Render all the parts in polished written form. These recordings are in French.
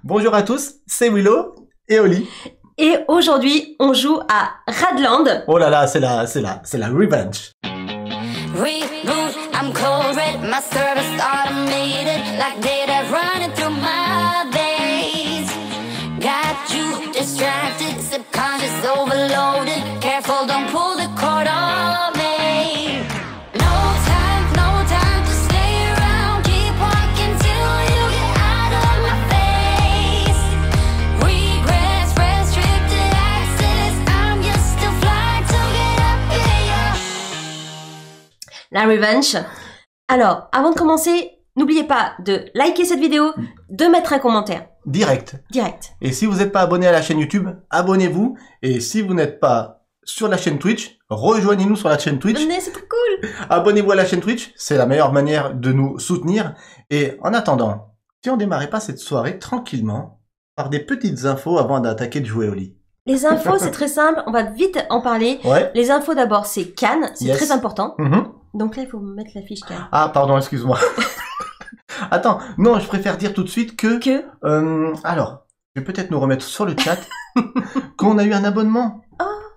Bonjour à tous, c'est Willow et Oli. Et aujourd'hui, on joue à Radland. Oh là là, c'est la revenge. Reboot, I'm cold red, my service automated, like data running through my veins. Got you distracted, subconscious overloaded. Careful, don't pull the cord on me. No time to stay around. Keep walking till you get out of my face. Regrets, restricted access. I'm just a fly to get up here. La revenge. Alors, avant de commencer, n'oubliez pas de liker cette vidéo, de mettre un commentaire. Direct. Et si vous n'êtes pas abonné à la chaîne YouTube, abonnez-vous. Et si vous n'êtes pas sur la chaîne Twitch, rejoignez-nous sur la chaîne Twitch. Mais c'est trop cool. Abonnez-vous à la chaîne Twitch, c'est la meilleure manière de nous soutenir. Et en attendant, si on démarrait pas cette soirée tranquillement, par des petites infos avant d'attaquer de jouer au lit. Les infos, c'est très simple, on va vite en parler. Ouais. Les infos d'abord, c'est Cannes, c'est très important. Mhm. Donc là, il faut mettre la fiche Cannes. Ah, pardon, excuse-moi. Attends, non, je préfère dire tout de suite que... alors, je vais peut-être nous remettre sur le chat qu'on a eu un abonnement.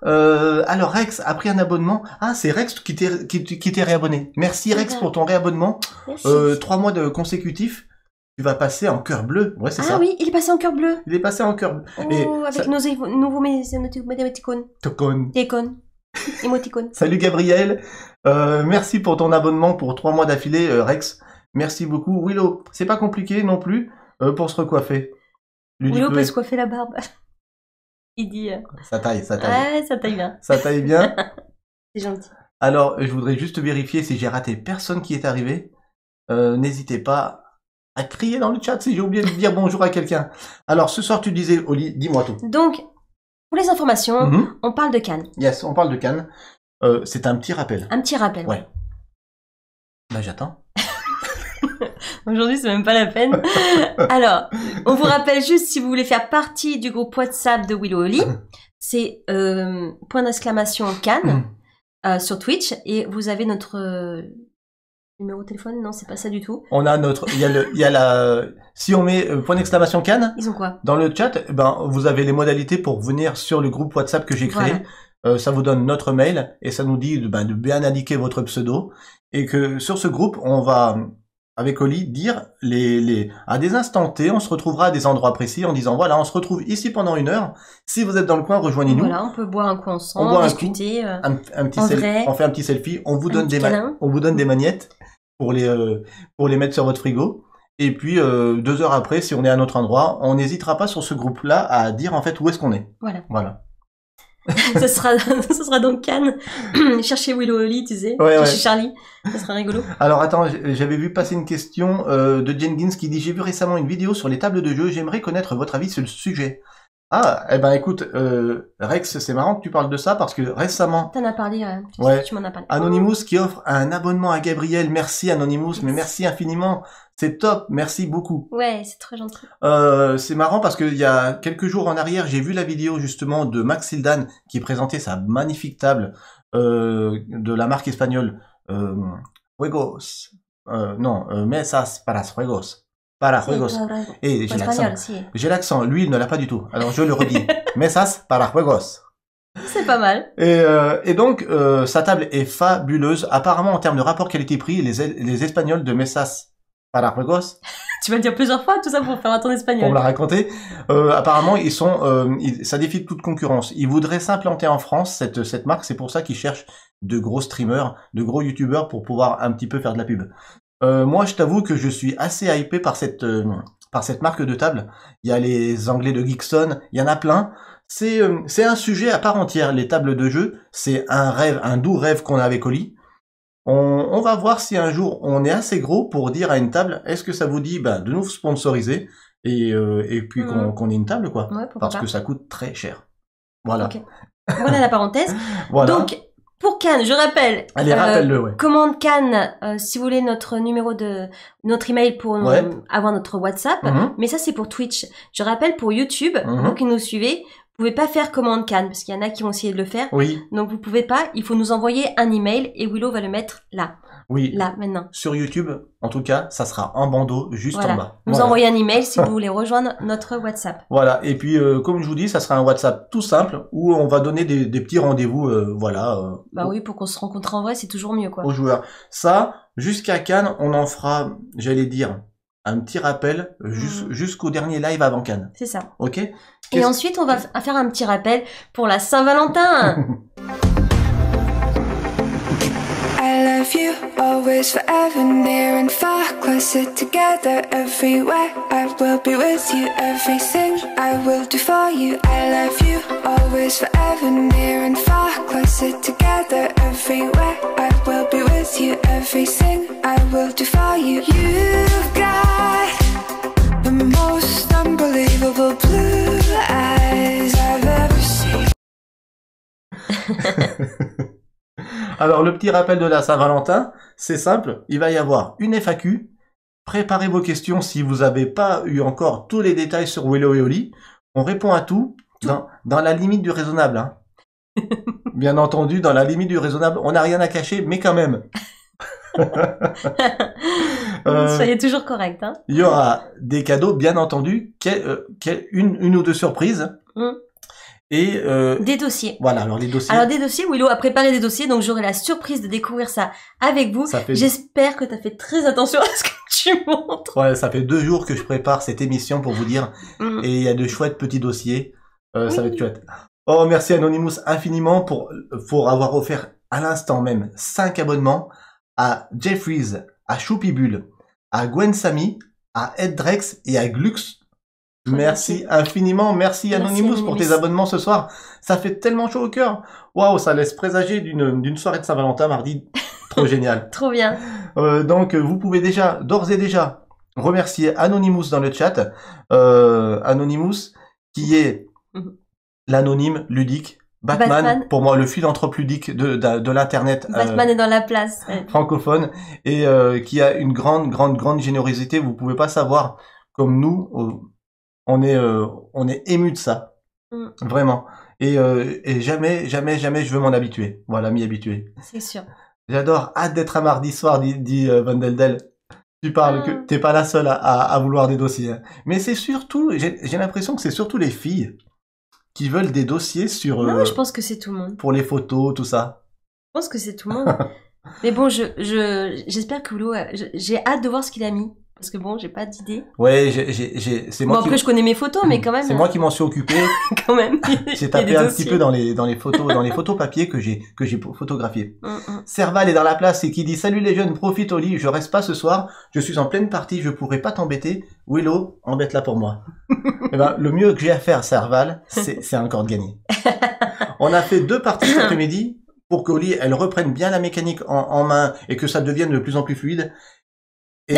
Alors, Rex a pris un abonnement. Ah, c'est Rex qui t'est réabonné. Merci Rex pour ton réabonnement. Merci. 3 mois de consécutifs. Tu vas passer en cœur bleu. Ouais, c'est ça. Ah oui, il est passé en cœur bleu. Il est passé en cœur bleu. Oh, avec nos nouveaux émoticônes. Télécones. Émoticônes. Salut Gabriel. Merci pour ton abonnement pour 3 mois d'affilée, Rex. Merci beaucoup. Willow, c'est pas compliqué non plus pour se recoiffer. Willow peut se coiffer la barbe. Il dit... Ça taille. Ouais, ça taille bien. Ça taille bien. C'est gentil. Alors, je voudrais juste vérifier si j'ai raté personne qui est arrivé. N'hésitez pas à crier dans le chat si j'ai oublié de dire bonjour à quelqu'un. Alors, ce soir, tu disais, Oli, dis-moi tout. Donc, pour les informations, on parle de Cannes. Yes, on parle de Cannes. C'est un petit rappel. Un petit rappel. Ouais. Bah, j'attends. Aujourd'hui, c'est même pas la peine. Alors, on vous rappelle juste, si vous voulez faire partie du groupe WhatsApp de Willow Oli, c'est point d'exclamation Cannes sur Twitch, et vous avez notre numéro de téléphone. Non, c'est pas ça du tout. On a notre, si on met point d'exclamation Cannes. Ils ont quoi? Dans le chat, ben, vous avez les modalités pour venir sur le groupe WhatsApp que j'ai créé. Voilà. Ça vous donne notre mail et ça nous dit de bien indiquer votre pseudo, et que sur ce groupe, on va, avec Oli, dire à des instants T, on se retrouvera à des endroits précis en disant voilà, on se retrouve ici pendant 1 heure. Si vous êtes dans le coin, rejoignez-nous. Voilà, on peut boire un coup ensemble, discuter. Un petit selfie, on fait un petit selfie, on vous donne des magnettes pour les mettre sur votre frigo. Et puis 2 heures après, si on est à un autre endroit, on n'hésitera pas sur ce groupe-là à dire en fait où est-ce qu'on est. Voilà. ce sera donc Cannes. Cherchez Willow Oli, tu sais. Cherchez Charlie. Ça sera rigolo. Alors attends, j'avais vu passer une question de Jenkins qui dit: j'ai vu récemment une vidéo sur les tables de jeu, j'aimerais connaître votre avis sur le sujet. Ah, eh ben écoute, Rex, c'est marrant que tu parles de ça parce que récemment... T'en as parlé, tu m'en as parlé. Anonymous qui offre un abonnement à Gabriel. Merci Anonymous, mais merci infiniment. C'est top, merci beaucoup. Ouais, c'est très gentil. C'est marrant parce qu'il y a quelques jours en arrière, j'ai vu la vidéo justement de Max Sildan qui présentait sa magnifique table de la marque espagnole Juegos. Mesas para Juegos. Para Juegos. Et j'ai l'accent. J'ai l'accent. Lui, il ne l'a pas du tout. Alors je le redis. Mesas para Juegos. C'est pas mal. Et donc, sa table est fabuleuse. Apparemment, en termes de rapport qualité-prix, les Espagnols de Mesas para Juegos. Tu vas le dire plusieurs fois, tout ça pour faire ton espagnol. Pour me la raconter. Apparemment, ça défie toute concurrence. Ils voudraient s'implanter en France, cette marque. C'est pour ça qu'ils cherchent de gros streamers, de gros youtubeurs pour pouvoir un petit peu faire de la pub. Moi, je t'avoue que je suis assez hypé par cette marque de table. Il y a les Anglais de Geekson, il y en a plein. C'est un sujet à part entière, les tables de jeu. C'est un doux rêve qu'on a avec Oli. On va voir si un jour on est assez gros pour dire à une table, est-ce que ça vous dit de nous sponsoriser et puis qu'on ait une table, quoi. Ouais, parce que ça coûte très cher. Voilà. Okay. Voilà la parenthèse. Voilà. Donc, pour Cannes, je rappelle. Allez, rappelle-le, ouais. Commande Cannes, si vous voulez notre email pour avoir notre WhatsApp. Mais ça, c'est pour Twitch. Je rappelle pour YouTube, vous qui nous suivez, vous pouvez pas faire commande Cannes parce qu'il y en a qui ont essayé de le faire. Oui. Donc vous pouvez pas. Il faut nous envoyer un email et Willow va le mettre là. Oui. Là, maintenant. Sur YouTube, en tout cas, ça sera en bandeau juste en Voilà. bas. Nous Voilà. envoyez un email si vous voulez rejoindre notre WhatsApp. Voilà. Et puis, comme je vous dis, ça sera un WhatsApp tout simple où on va donner des petits rendez-vous, Bah oui, pour qu'on se rencontre en vrai, c'est toujours mieux, quoi. aux joueurs. Ça, jusqu'à Cannes, on en fera, j'allais dire, un petit rappel jusqu'au dernier live avant Cannes. C'est ça. Ok? Et ensuite, on va faire un petit rappel pour la Saint-Valentin. I love you always, forever, near and far, closer together everywhere. I will be with you, everything I will do for you. I love you always, forever, near and far, closer together everywhere. I will be with you, everything I will do for you. You've got the most unbelievable blue eyes I've ever seen. Alors, le petit rappel de la Saint-Valentin, c'est simple, il va y avoir une FAQ. Préparez vos questions si vous n'avez pas eu encore tous les détails sur Willow et Oli. On répond à tout dans la limite du raisonnable. Hein. Bien entendu, dans la limite du raisonnable, on n'a rien à cacher, mais quand même. Soyez toujours correct. Hein. Il y aura des cadeaux, bien entendu, une ou deux surprises. Et des dossiers. voilà, alors les dossiers. Alors des dossiers, Willow a préparé des dossiers, donc j'aurai la surprise de découvrir ça avec vous. J'espère que tu as fait très attention à ce que tu montres. Ouais, ça fait 2 jours que je prépare cette émission pour vous dire. Et il y a de chouettes petits dossiers. Ça va être chouette. Oh, merci Anonymous infiniment pour avoir offert à l'instant même 5 abonnements à Jeffries, à Choupibule, à Gwen Samy, à Ed Drex et à Glux. Merci infiniment, merci Anonymous pour tes abonnements ce soir. Ça fait tellement chaud au cœur. Waouh, ça laisse présager d'une soirée de Saint-Valentin mardi. Trop génial. Trop bien. Donc vous pouvez d'ores et déjà remercier Anonymous dans le chat. Anonymous qui est l'anonyme ludique. Batman, pour moi le philanthrope ludique de l'internet. Batman est dans la place. Francophone et qui a une grande générosité. Vous pouvez pas savoir comme nous. On est ému de ça, vraiment. Et jamais je veux m'en habituer. Voilà, m'y habituer. C'est sûr. J'adore, hâte d'être un mardi soir, dit Van Deldel. Tu parles que t'es pas la seule à vouloir des dossiers. Hein. Mais c'est surtout, j'ai l'impression que c'est surtout les filles qui veulent des dossiers sur. Non, je pense que c'est tout le monde. Pour les photos, tout ça. Je pense que c'est tout le monde. Mais bon, j'espère que Willow, j'ai hâte de voir ce qu'il a mis. Parce que bon, j'ai pas d'idée. Ouais, c'est moi. Bon, après, je connais mes photos, mais quand même. C'est moi qui m'en suis occupé. Quand même. J'ai tapé un petit peu dans les photos papier que j'ai photographiées. Serval est dans la place et qui dit salut les jeunes, profite au lit, je reste pas ce soir, je suis en pleine partie, je pourrais pas t'embêter. Willow, embête-la pour moi. Eh ben, le mieux que j'ai à faire, Serval, c'est encore de gagner. On a fait 2 parties cet après-midi pour qu'Oli, elle reprenne bien la mécanique en main et que ça devienne de plus en plus fluide. Et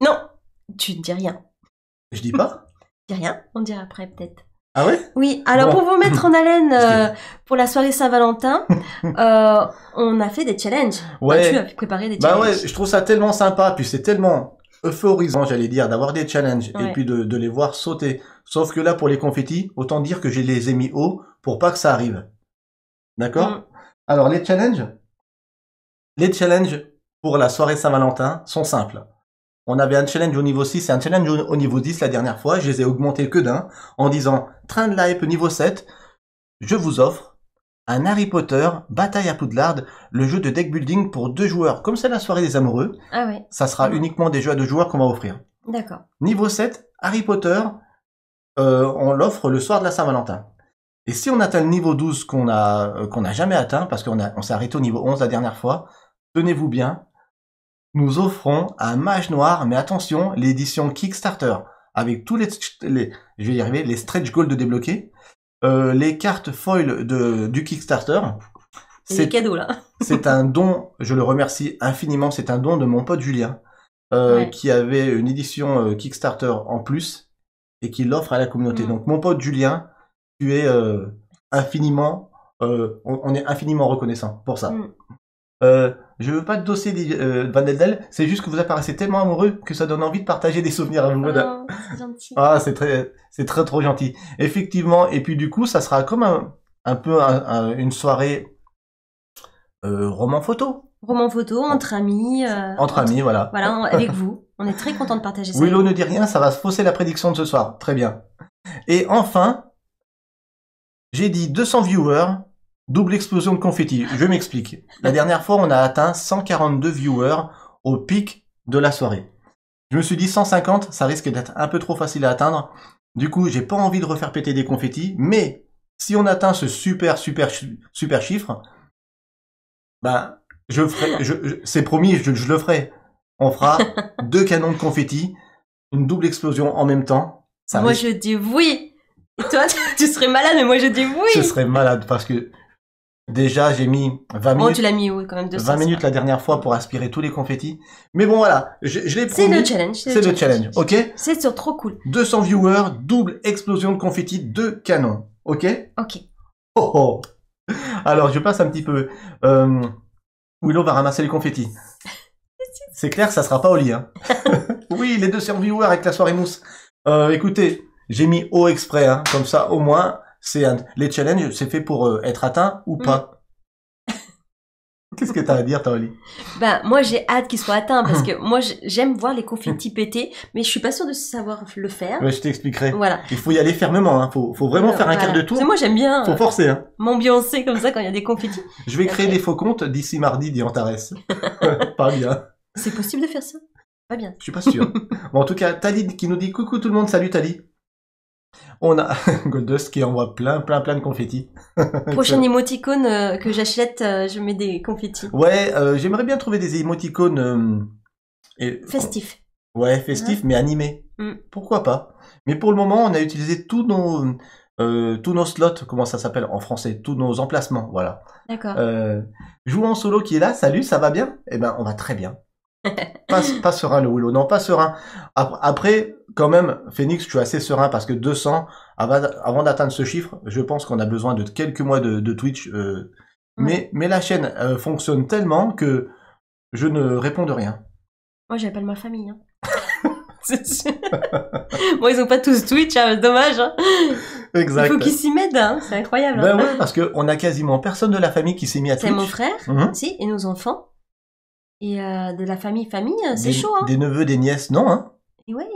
non, tu ne dis rien. Je dis pas. Dis rien, on dira après peut-être. Ah ouais? Oui, alors pour vous mettre en haleine pour la soirée Saint-Valentin, on a fait des challenges. Ouais. Tu as préparé des challenges. Bah ouais, je trouve ça tellement sympa, puis c'est tellement euphorisant, j'allais dire, d'avoir des challenges et puis de les voir sauter. Sauf que là, pour les confettis, autant dire que je les ai mis haut pour pas que ça arrive. D'accord? Alors les challenges pour la soirée Saint-Valentin sont simples. On avait un challenge au niveau 6 et un challenge au niveau 10 la dernière fois. Je les ai augmentés que d'un en disant train de l'hype niveau 7. Je vous offre un Harry Potter Bataille à Poudlard, le jeu de deck building pour 2 joueurs. Comme c'est la soirée des amoureux, ça sera uniquement des jeux à 2 joueurs qu'on va offrir. D'accord. Niveau 7, Harry Potter, on l'offre le soir de la Saint-Valentin. Et si on atteint le niveau 12 qu'on a jamais atteint, parce qu'on s'est arrêté au niveau 11 la dernière fois, tenez-vous bien, nous offrons un mage noir, mais attention, l'édition Kickstarter, avec tous je vais y arriver, les stretch goals de débloquer, les cartes foil du Kickstarter. C'est des cadeaux, là. C'est un don, je le remercie infiniment, c'est un don de mon pote Julien, qui avait une édition Kickstarter en plus, et qui l'offre à la communauté. Donc mon pote Julien, tu es infiniment, on est infiniment reconnaissant pour ça. Je veux pas de dossier Van Deldel, c'est juste que vous apparaissez tellement amoureux que ça donne envie de partager des souvenirs à vous. Oh, c'est gentil. Ah, c'est très trop gentil. Effectivement, et puis du coup, ça sera comme un peu une soirée roman photo. Roman photo, entre amis. Entre amis, voilà. Voilà, avec vous. On est très content de partager ça. Willow ne dit rien, ça va se fausser la prédiction de ce soir. Très bien. Et enfin, j'ai dit 200 viewers, double explosion de confetti. Je m'explique. La dernière fois, on a atteint 142 viewers au pic de la soirée. Je me suis dit 150, ça risque d'être un peu trop facile à atteindre. Du coup, j'ai pas envie de refaire péter des confettis, mais si on atteint ce super chiffre, ben, c'est promis, je le ferai. On fera 2 canons de confettis, une double explosion en même temps. Moi, je dis oui. Et toi, tu serais malade, mais moi, je dis oui. Je serais malade parce que déjà, j'ai mis 20 minutes. Bon, tu l'as mis où, quand même, 20 minutes la dernière fois pour aspirer tous les confettis. Mais bon, voilà, je l'ai promis. C'est le challenge. C'est le challenge, ok? C'est trop cool. 200 viewers, double explosion de confettis, 2 canons, ok? Ok. Oh, oh. Alors, je passe un petit peu. Willow va ramasser les confettis. C'est clair, ça sera pas au lit, hein. Oui, les 200 viewers avec la soirée mousse. Écoutez, j'ai mis haut exprès, hein. Comme ça, au moins, les challenges, c'est fait pour être atteint ou pas. Qu'est-ce que t'as à dire, toi, Oli? Ben, moi, j'ai hâte qu'ils soient atteints parce que moi, j'aime voir les confettis péter, mais je suis pas sûre de savoir le faire. Ouais, je t'expliquerai. Voilà. Il faut y aller fermement, hein. Faut vraiment faire un quart de tour. Parce que moi, j'aime bien. Faut forcer, hein. M'ambiancer comme ça quand il y a des confettis. Je vais créer des faux comptes d'ici mardi, dit Antares. Pas bien. C'est possible de faire ça? Pas bien. Je suis pas sûr. Bon, en tout cas, Tali qui nous dit coucou tout le monde, salut Tali. On a Goldust qui envoie plein de confettis. Prochaine émoticône que j'achète, je mets des confettis. Ouais, j'aimerais bien trouver des émoticônes festifs. Ouais, festifs, mais animés. Pourquoi pas? Mais pour le moment, on a utilisé tous nos slots, comment ça s'appelle en français, tous nos emplacements, voilà. D'accord. Jouons en solo qui est là, salut, ça va bien? Eh ben, on va très bien. Pas serein le Willow, non, pas serein. Après, quand même, Phoenix, je suis assez serein parce que 200, avant d'atteindre ce chiffre, je pense qu'on a besoin de quelques mois de Twitch. Mais la chaîne fonctionne tellement que je ne réponds de rien. Moi, j'appelle ma famille. Hein. Bon, ils ont pas tous Twitch, hein, dommage. Hein. Exact. Il faut qu'ils s'y mettent, hein. C'est incroyable. Ben ouais, parce qu'on a quasiment personne de la famille qui s'est mis à Twitch. C'est mon frère, si, et nos enfants. Et de la famille, c'est chaud, hein. Des neveux, des nièces, non, hein. Et ouais,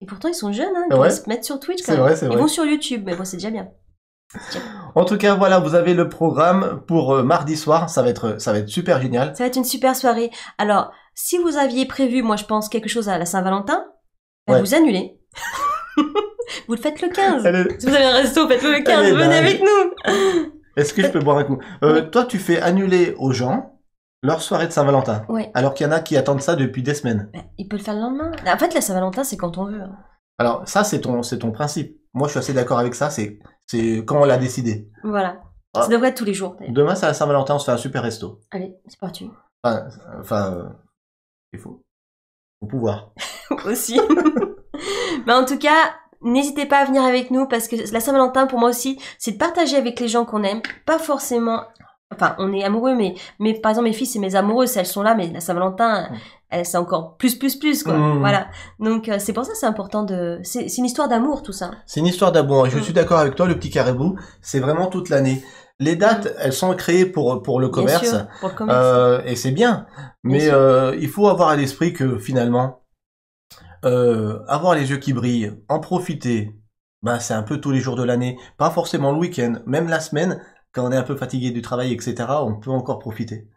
et pourtant ils sont jeunes, hein. Ils peuvent se mettre sur Twitch, quand même. C'est vrai, c'est vrai. Ils vont sur YouTube, mais bon, c'est déjà bien. En tout cas, voilà, vous avez le programme pour mardi soir. Ça va être super génial. Ça va être une super soirée. Alors, si vous aviez prévu, moi, je pense, quelque chose à la Saint-Valentin, ben vous annulez. Vous le faites le 15. Si vous avez un resto, faites-le le 15. Venez avec nous. Est-ce que je peux boire un coup? Toi, tu fais annuler aux gens leur soirée de Saint-Valentin. Ouais. Alors qu'il y en a qui attendent ça depuis des semaines. Ben, ils peuvent le faire le lendemain. En fait, la Saint-Valentin, c'est quand on veut. Hein. Alors, ça, c'est ton principe. Moi, je suis assez d'accord avec ça. C'est quand on l'a décidé. Voilà. Ça devrait être tous les jours. Demain, c'est la Saint-Valentin, on se fait un super resto. Allez, c'est parti. Il faut pouvoir. Aussi. Mais en tout cas, n'hésitez pas à venir avec nous parce que la Saint-Valentin, pour moi aussi, c'est de partager avec les gens qu'on aime. Pas forcément... Enfin, on est amoureux, mais par exemple, mes filles, c'est mes amoureuses, elles sont là, mais la Saint-Valentin, c'est encore plus, quoi. Voilà. Donc, c'est pour ça que c'est important c'est une histoire d'amour, tout ça. C'est une histoire d'amour. Je suis d'accord avec toi, le petit caribou, c'est vraiment toute l'année. Les dates, elles sont créées pour le commerce. Bien sûr, pour le commerce. Et c'est bien. Mais il faut avoir à l'esprit que finalement, avoir les yeux qui brillent, en profiter, ben, c'est un peu tous les jours de l'année. Pas forcément le week-end, même la semaine. Quand on est un peu fatigué du travail, etc., on peut encore profiter.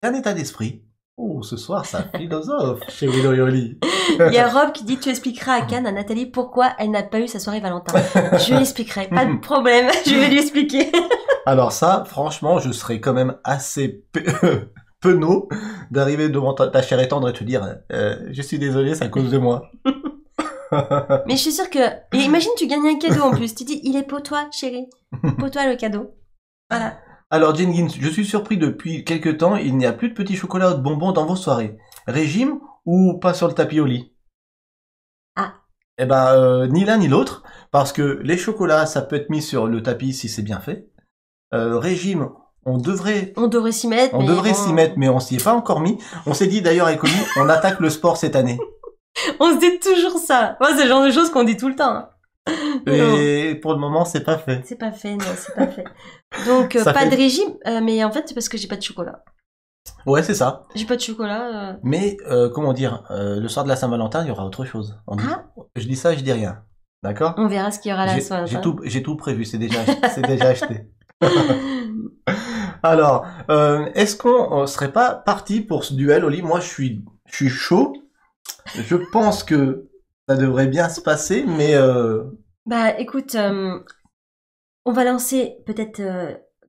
C'est un état d'esprit. Oh, ce soir, ça philosophe chez Willow et Oli. Il y a Rob qui dit, tu expliqueras à Cannes, à Nathalie, pourquoi elle n'a pas eu sa soirée Valentin. Je lui expliquerai, pas de problème, je vais lui expliquer. Alors ça, franchement, je serais quand même assez penaud d'arriver devant ta chère et tendre et te dire, je suis désolé, c'est à cause de moi. Mais je suis sûre que... Et imagine, tu gagnes un cadeau en plus. Tu dis, il est pour toi, chérie. Pour toi, le cadeau. Voilà. Alors, Jengins, je suis surpris depuis quelques temps, il n'y a plus de petits chocolats ou de bonbons dans vos soirées. Régime ou pas sur le tapis au lit? Ah. Eh ben, ni l'un ni l'autre, parce que les chocolats, ça peut être mis sur le tapis si c'est bien fait. Régime, on devrait s'y mettre. S'y mettre, mais on s'y est pas encore mis. On s'est dit d'ailleurs avec Oli, on attaque le sport cette année. On se dit toujours ça. Moi, c'est le genre de choses qu'on dit tout le temps. Hein. Et pour le moment, c'est pas fait. C'est pas fait. Donc, pas de régime, mais en fait, c'est parce que j'ai pas de chocolat. Ouais, c'est ça. J'ai pas de chocolat. Mais, comment dire, le soir de la Saint-Valentin, il y aura autre chose. Ah. Je dis ça, je dis rien. D'accord? On verra ce qu'il y aura là ce matin. J'ai tout prévu, c'est déjà acheté. Alors, est-ce qu'on serait pas parti pour ce duel, Oli? Moi, je suis chaud. Je pense que ça devrait bien se passer, mais Bah, écoute, on va lancer peut-être...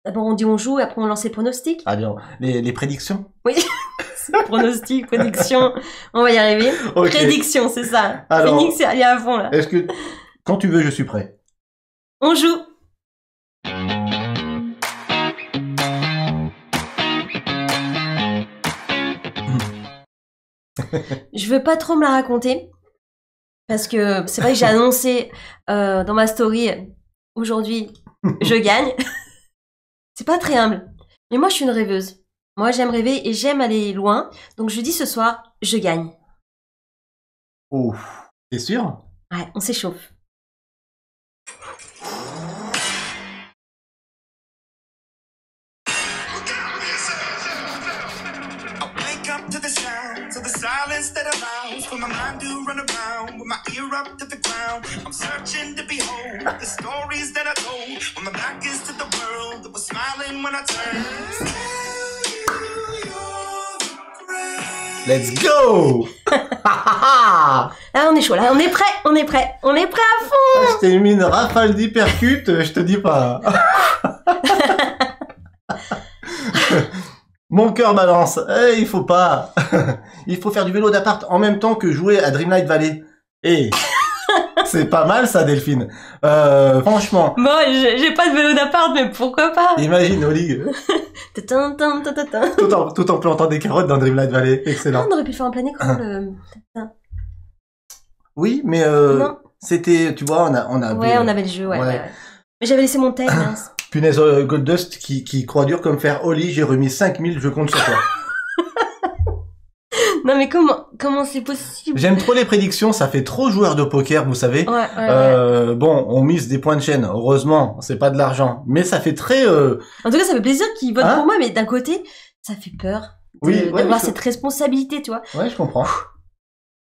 D'abord, on dit on joue, et après on lance les pronostics. allez, les prédictions. Oui, pronostics, prédictions, on va y arriver. Ok. Prédiction, c'est ça. Alors- Phoenix, elle est à fond, là. Est-ce que quand tu veux, je suis prêt. On joue. Je veux pas trop me la raconter parce que c'est vrai que j'ai annoncé dans ma story aujourd'hui je gagne. C'est pas très humble, mais moi je suis une rêveuse. Moi j'aime rêver et j'aime aller loin, donc je dis ce soir je gagne. Oh, t'es sûr? Ouais, on s'échauffe. Wake up to the sounds of the silence that allows for my mind to run around with my ear up to the ground. I'm searching to behold the stories that I told when my back is to the world that was smiling when I turned. Let's go! Là on est chaud, là on est prêt à fond. Je t'ai mis une rafale d'hypercute, je te dis pas. Mon cœur balance. Eh, il faut pas. Il faut faire du vélo d'appart en même temps que jouer à Dreamlight Valley. Eh, c'est pas mal ça, Delphine. Franchement, Bon, j'ai pas de vélo d'appart, mais pourquoi pas. imagine Oli, Tatin, tatin, tatin, tatin. tout en plantant des carottes dans Dreamlight Valley. Ah, Excellent. on aurait pu faire un plein écran le... Oui, mais Non. c'était, tu vois, on avait... Ouais, on avait le jeu, ouais. Ouais. ouais. Mais j'avais laissé mon tel, mince. Punaise, Goldust qui croit dur comme fer. Oli, j'ai remis 5000, je compte sur toi. Non mais comment c'est possible? J'aime trop les prédictions, ça fait trop joueur de poker, vous savez. Ouais. Bon, on mise des points de chaîne, heureusement, c'est pas de l'argent. Mais ça fait très... En tout cas, ça fait plaisir qu'ils votent Hein pour moi, mais d'un côté, ça fait peur Oui, ouais, d'avoir je- cette responsabilité, tu vois. Ouais, je comprends.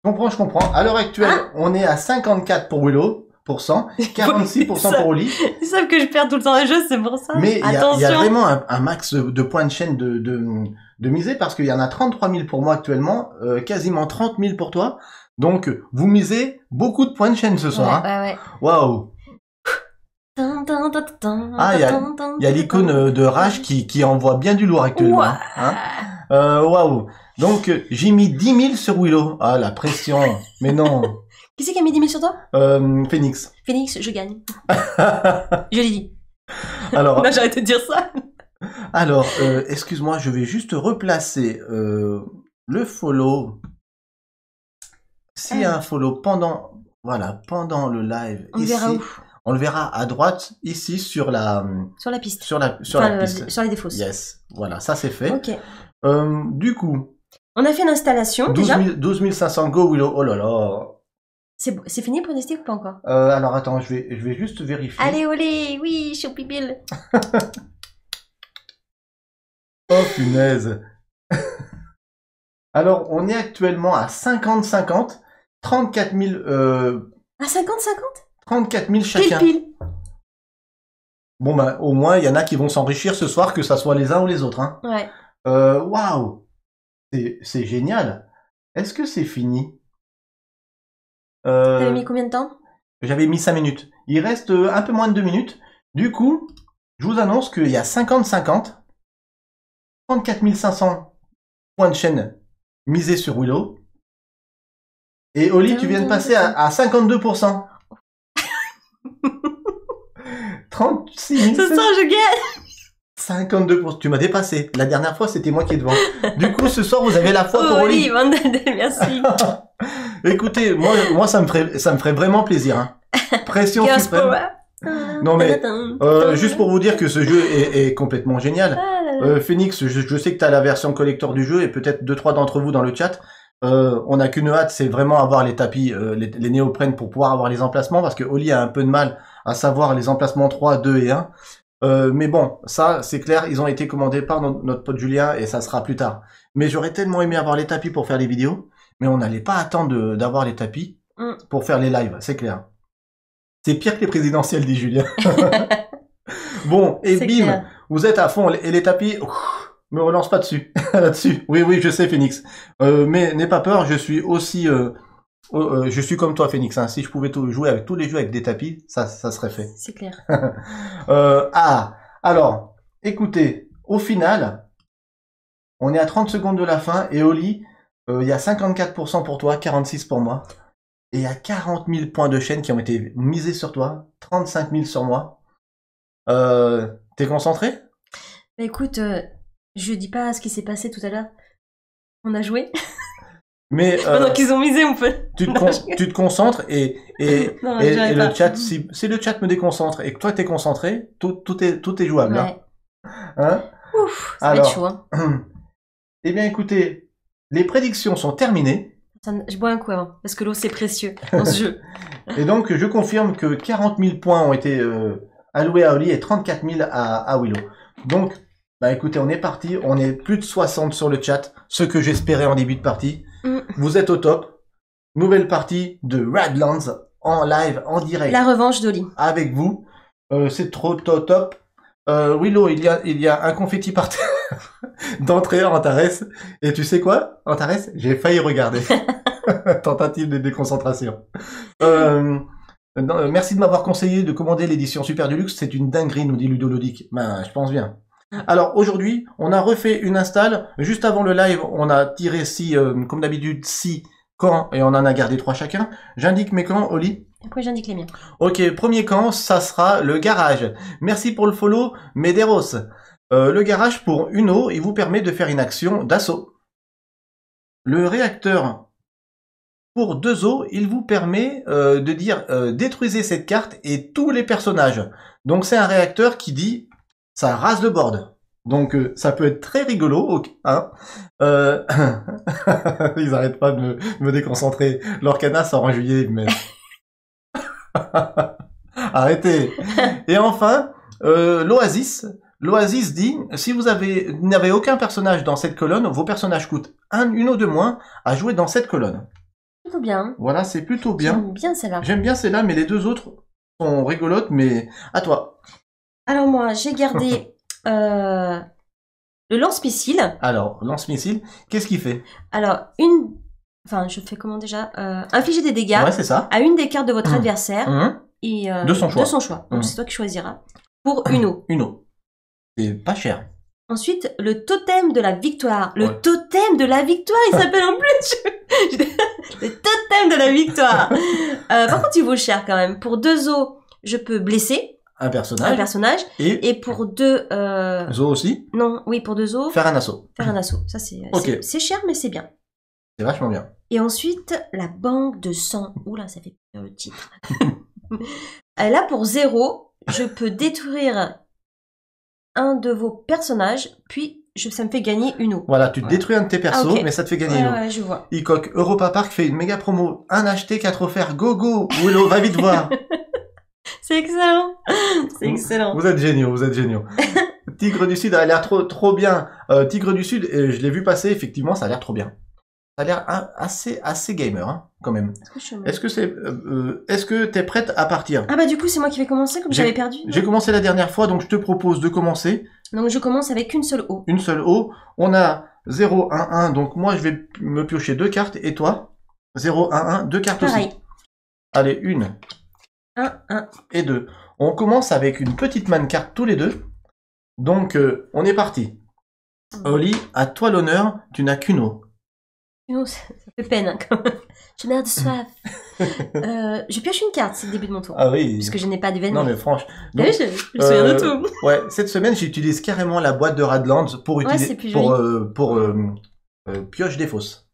Je comprends. À l'heure actuelle, Hein on est à 54 pour Willow, 46% pour Oli. Ils savent que je perds tout le temps les jeux, c'est pour ça. Mais il y Attention. a vraiment un max de points de chaîne de miser parce qu'il y en a 33 000 pour moi actuellement, quasiment 30 000 pour toi. Donc, vous misez beaucoup de points de chaîne ce soir. Ouais, Hein. ouais, ouais. Waouh. Ah, il y a l'icône de Rage qui envoie bien du lourd actuellement. Ouah. Hein. Waouh. Donc, j'ai mis 10 000 sur Willow. Ah, la pression. Mais non. Qui c'est qui a mis 10 000 sur toi? Phoenix. Phoenix, je gagne. Je l'ai dit. Alors, Non, j'arrête de dire ça. alors, excuse-moi, je vais juste replacer le follow. S'il y a un follow pendant le live On ici, verra où? on le verra à droite ici sur la Sur la piste. la Enfin, piste. sur les défausses. Yes, voilà, ça c'est fait. Ok. Du coup, On a fait l'installation, 12 déjà. 12 500 go Willow. Oh là là. C'est fini pour pronostic ou pas encore? Alors attends, je vais juste vérifier. Allez, olé, oui, Choupi Bill. Oh punaise. Alors, on est actuellement à 50-50, 34 000, À 50-50? 34 000 Pile chacun. pile. Bon bah, au moins, il y en a qui vont s'enrichir ce soir, que ça soit les uns ou les autres. Hein. Ouais. Waouh, c'est génial. Est-ce que c'est fini? T'avais mis combien de temps? J'avais mis 5 minutes. Il reste un peu moins de 2 minutes. Du coup, je vous annonce qu'il y a 50-50, 34 500 points de chaîne misés sur Willow. Et Oli, tu viens de passer à 52%. 36 000. Ce soir, je gagne. 52%. Tu m'as dépassé. La dernière fois, c'était moi qui est devant. Du coup, ce soir, vous avez la foi pour Oh Oli. oui, Vandal, merci. Écoutez, moi, ça me ferait vraiment plaisir. Hein. Pression Chaos suprême. Power. Non mais, juste pour vous dire que ce jeu est complètement génial. Ah là là. Phoenix, je sais que tu as la version collector du jeu et peut-être 2-3 d'entre vous dans le chat. On n'a qu'une hâte, c'est vraiment avoir les tapis, les néoprènes pour pouvoir avoir les emplacements parce que Oli a un peu de mal à savoir les emplacements 3, 2 et 1. Mais bon, ça, c'est clair, ils ont été commandés par notre pote Julien et ça sera plus tard. Mais j'aurais tellement aimé avoir les tapis pour faire les vidéos, mais on n'allait pas attendre d'avoir les tapis pour faire les lives, c'est clair. C'est pire que les présidentielles, dit Julien. Bon, et C'est bim, clair. vous êtes à fond, et les tapis, me relance pas dessus, là-dessus. Oui, je sais, Phoenix. Mais n'aie pas peur, je suis aussi... je suis comme toi, Phoenix. Hein. Si je pouvais jouer avec tous les jeux avec des tapis, ça serait fait. C'est clair. Alors, écoutez, au final, on est à 30 secondes de la fin, et Oli, il y a 54% pour toi, 46% pour moi. Et il y a 40 000 points de chaîne qui ont été misés sur toi, 35 000 sur moi. T'es concentré? Bah écoute, je dis pas ce qui s'est passé tout à l'heure. On a joué. Mais Pendant qu'ils ont misé, on peut. tu te concentres et Non, et j'arrive le pas. chat, si le chat me déconcentre et que toi t'es concentré, tout est jouable. Ouais. Hein. Ouf, ça va être chaud. Hein. Eh bien, écoutez, les prédictions sont terminées. Je bois un coup avant, parce que l'eau c'est précieux dans ce jeu. Et donc, je confirme que 40 000 points ont été alloués à Oli et 34 000 à Willow. Donc, bah écoutez, on est parti. On est plus de 60 sur le chat, ce que j'espérais en début de partie. Vous êtes au top. Nouvelle partie de Radlands en live, en direct. La revanche d'Oli. Avec vous. C'est trop top. Willow, il y a un confetti par terre d'entrée en Antares. Et tu sais quoi, Antares, j'ai failli regarder. Tentative de déconcentration. Merci de m'avoir conseillé de commander l'édition Super Deluxe. C'est une dinguerie, nous dit Ludoludic. Ben, je pense bien. Alors aujourd'hui, on a refait une install. Juste avant le live, on a tiré comme d'habitude 6 camps et on en a gardé 3 chacun. J'indique mes camps, Oli. Après j'indique les miens. Ok, premier camp, ça sera le garage. Merci pour le follow, Medeiros. Le garage pour Uno, il vous permet de faire une action d'assaut. Le réacteur pour 2 os, il vous permet de dire détruisez cette carte et tous les personnages. Donc c'est un réacteur qui dit ça rase le board. Donc ça peut être très rigolo. Hein. Ils arrêtent pas de me déconcentrer. L'Orcana sort en juillet, mais... Arrêtez. Et enfin, l'Oasis. L'Oasis dit, si vous n'avez aucun personnage dans cette colonne, vos personnages coûtent une ou deux moins à jouer dans cette colonne. Plutôt bien. Voilà, c'est plutôt bien. J'aime bien celle-là. J'aime bien celle-là, mais les deux autres sont rigolotes, mais à toi. Alors moi, j'ai gardé le lance-missile. Alors, lance-missile, qu'est-ce qu'il fait? Alors, Enfin, je fais comment déjà infliger des dégâts Ouais, c'est ça. à une des cartes de votre adversaire et de son choix. Donc c'est toi qui choisiras. Pour Uno. Uno. C'est pas cher. Ensuite, le totem de la victoire. Le Ouais. totem de la victoire, il s'appelle en plus. Le totem de la victoire. Par contre, il vaut cher quand même. Pour 2 os, je peux blesser Un un personnage. personnage. Et pour 2... Zo aussi. Non, oui, pour 2 os, Faire un assaut. faire un assaut. Ça, Ok. c'est cher, mais c'est bien. C'est vachement bien. Et ensuite, la banque de sang. Oula, ça fait peur le titre. Là, pour 0, je peux détruire un de vos personnages, puis ça me fait gagner une eau. Voilà, tu détruis un de tes persos, ok. mais ça te fait gagner une eau. Ouais, je vois. Icoc, Europa Park fait une méga promo. 1 acheté, 4 offerts. Go, go. Willow, va vite voir. C'est excellent. C'est excellent. Vous êtes géniaux, vous êtes géniaux. Tigre du Sud, elle a l'air trop bien. Tigre du Sud, je l'ai vu passer, effectivement, ça a l'air trop bien. Ça a l'air assez gamer, hein, quand même. Est-ce que t'es prête à partir? Ah bah du coup, c'est moi qui vais commencer, comme j'avais perdu. J'ai commencé la dernière fois, donc je te propose de commencer. Donc je commence avec une seule eau. Une seule eau. On a 0, 1, 1, donc moi je vais me piocher 2 cartes, et toi 0, 1, 1, 2 cartes Pareil. aussi. Allez, 1 1. et 2. On commence avec une petite man carte tous les deux. Donc, on est parti. Oli, à toi l'honneur, tu n'as qu'une eau. Oh, ça fait peine, hein, quand même. Je meurs de soif. Je pioche une carte, c'est le début de mon tour. Ah oui. Puisque je n'ai pas d'événement. Non mais franchement. Ah oui, je me souviens de tout. Ouais, cette semaine j'utilise carrément la boîte de Radlands pour utiliser c'est plus pour pioche des fosses.